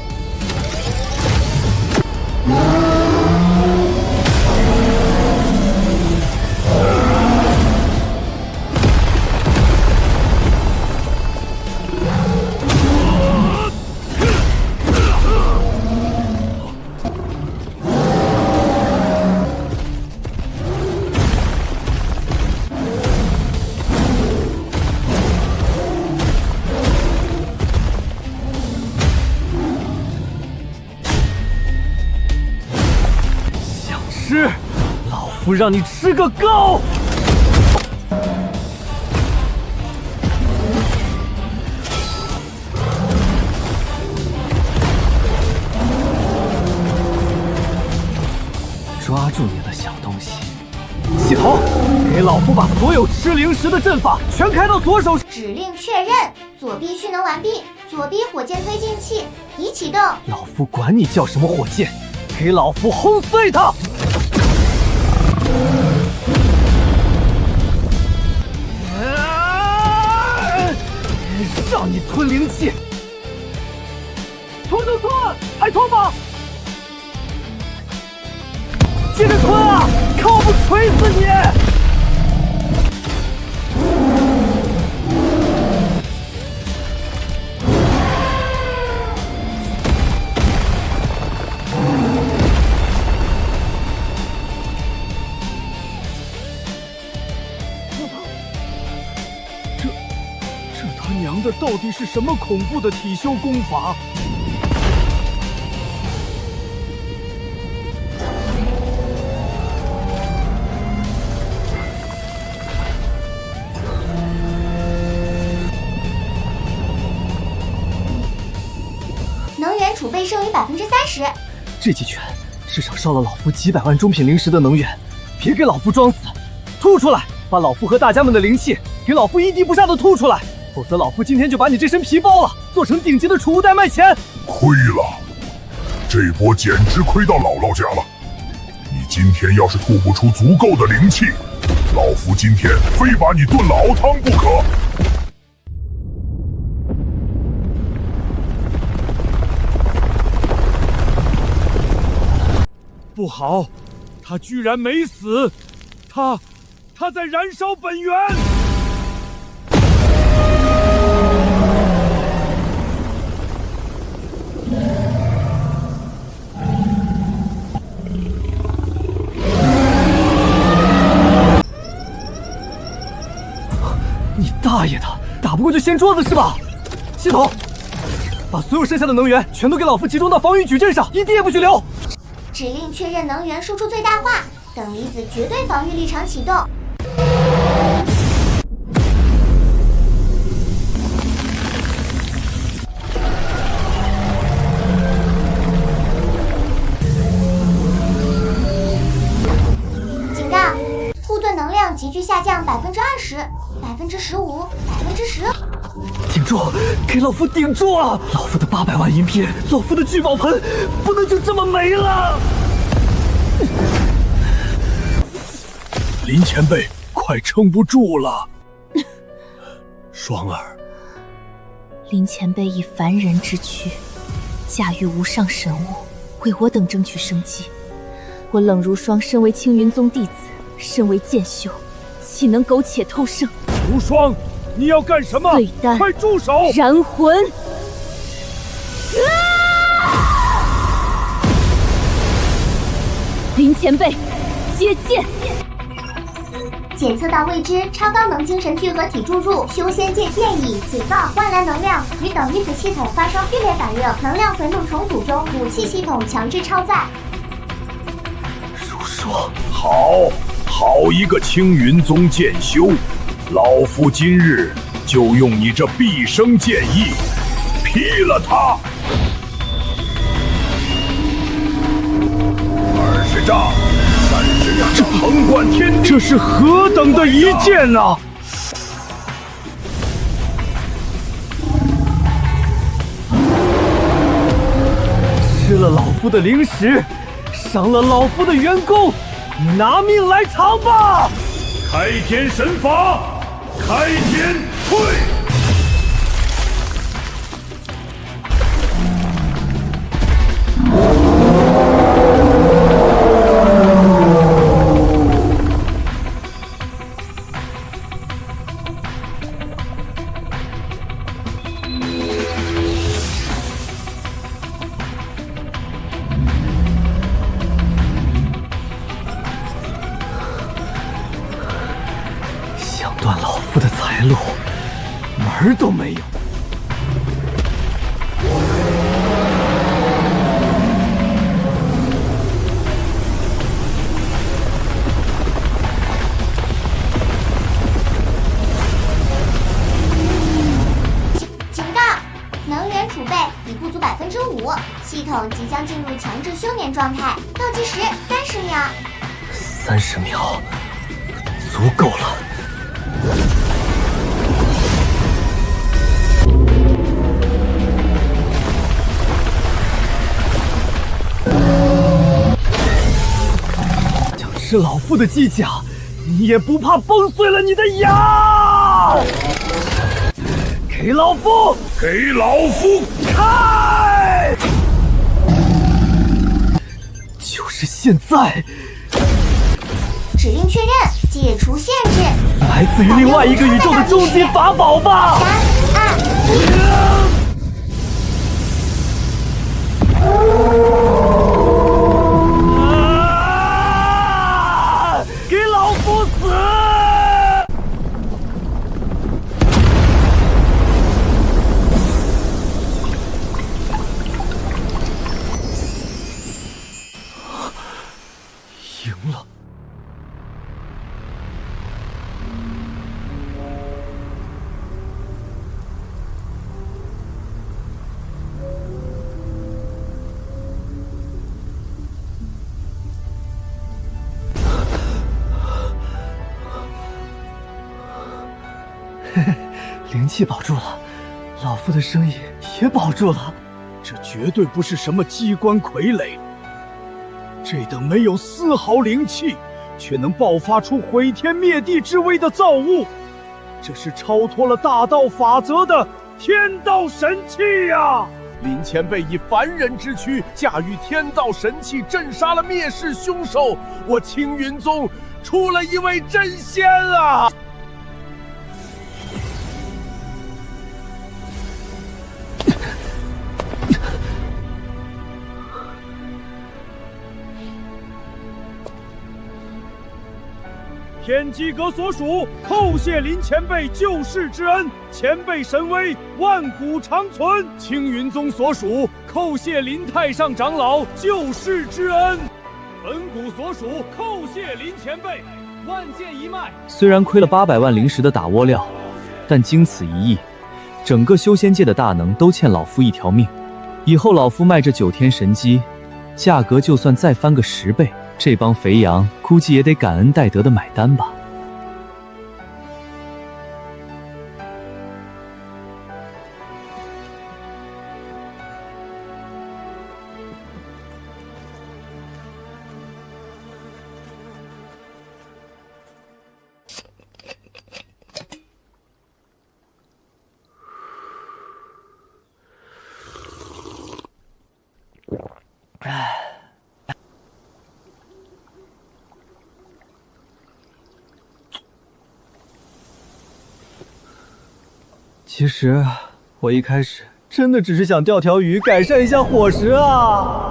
Speaker 1: 老夫让你吃个够！抓住你了，小东西！系统，给老夫把所有吃灵石的阵法全开到左手。
Speaker 5: 指令确认，左臂蓄能完毕，左臂火箭推进器已启动。
Speaker 1: 老夫管你叫什么火箭，给老夫轰碎它！让你吞灵气，吞就吞，还吞吗？接着吞啊！看我不锤死你！
Speaker 8: 娘的，到底是什么恐怖的体修功法？
Speaker 5: 能源储备剩余30%。
Speaker 1: 这几拳至少烧了老夫几百万中品灵石的能源，别给老夫装死，吐出来，把老夫和大家们的灵气给老夫一滴不差的吐出来。否则老夫今天就把你这身皮剥了，做成顶级的储物袋卖钱。
Speaker 16: 亏了，这波简直亏到姥姥家了。你今天要是吐不出足够的灵气，老夫今天非把你炖了熬汤不可。
Speaker 8: 不好，他居然没死，他在燃烧本源。
Speaker 1: 你大爷的，打不过就掀桌子是吧？系统，把所有剩下的能源全都给老夫集中到防御矩阵上，一滴也不许留。
Speaker 5: 指令确认能源输出最大化，等离子绝对防御力场启动。警告，护盾能量急剧下降20%、15%、10%。
Speaker 1: 顶住！给老夫顶住啊！老夫的800万银片，老夫的聚宝盆，不能就这么没了！
Speaker 8: 林前辈，快撑不住了！
Speaker 15: 双儿，
Speaker 2: 林前辈以凡人之躯，驾驭无上神物，为我等争取生机。我冷如霜身为青云宗弟子，身为剑修，岂能苟且偷生？
Speaker 8: 无双，你要干什么？
Speaker 2: 对丹，
Speaker 8: 快住手！
Speaker 2: 燃魂！林前辈，接剑！
Speaker 5: 检测到未知超高能精神聚合体注入修仙界电椅，警告：外来能量与等离子系统发生剧烈反应，能量回路重组中，武器系统强制超载。
Speaker 16: 如霜，好一个青云宗剑修！老夫今日就用你这毕生剑意劈了他！20丈，30丈，横贯天地，
Speaker 8: 这是何等的一剑啊！
Speaker 1: 吃了老夫的灵石，伤了老夫的元功，拿命来偿吧！
Speaker 16: 开天神法，开天退！
Speaker 1: 想断老夫的财路，门儿都没有。
Speaker 5: 警告！能源储备已不足5%，系统即将进入强制休眠状态。倒计时30秒。
Speaker 1: 30秒，足够了。想吃老夫的机甲，你也不怕崩碎了你的牙！给老夫！
Speaker 16: 给老夫
Speaker 1: 开！就是现在！
Speaker 5: 指令确认，解除限制。
Speaker 1: 来自于另外一个宇宙的终极法宝吧！3、2、给老夫死！赢了。灵气保住了，老夫的生意也保住了。
Speaker 8: 这绝对不是什么机关傀儡，这等没有丝毫灵气，却能爆发出毁天灭地之威的造物，这是超脱了大道法则的天道神器呀！
Speaker 11: 林前辈以凡人之躯驾驭天道神器，镇杀了灭世凶手，我青云宗出了一位真仙啊！
Speaker 8: 天机阁所属，叩谢林前辈救世之恩，前辈神威万古长存。青云宗所属，叩谢林太上长老救世之恩，本谷所属，叩谢林前辈万剑一脉。
Speaker 3: 虽然亏了800万灵石的打窝料，但经此一役，整个修仙界的大能都欠老夫一条命。以后老夫卖这9天神机，价格就算再翻个10倍。这帮肥羊估计也得感恩戴德的买单吧。
Speaker 1: 其实我一开始真的只是想钓条鱼，改善一下伙食啊。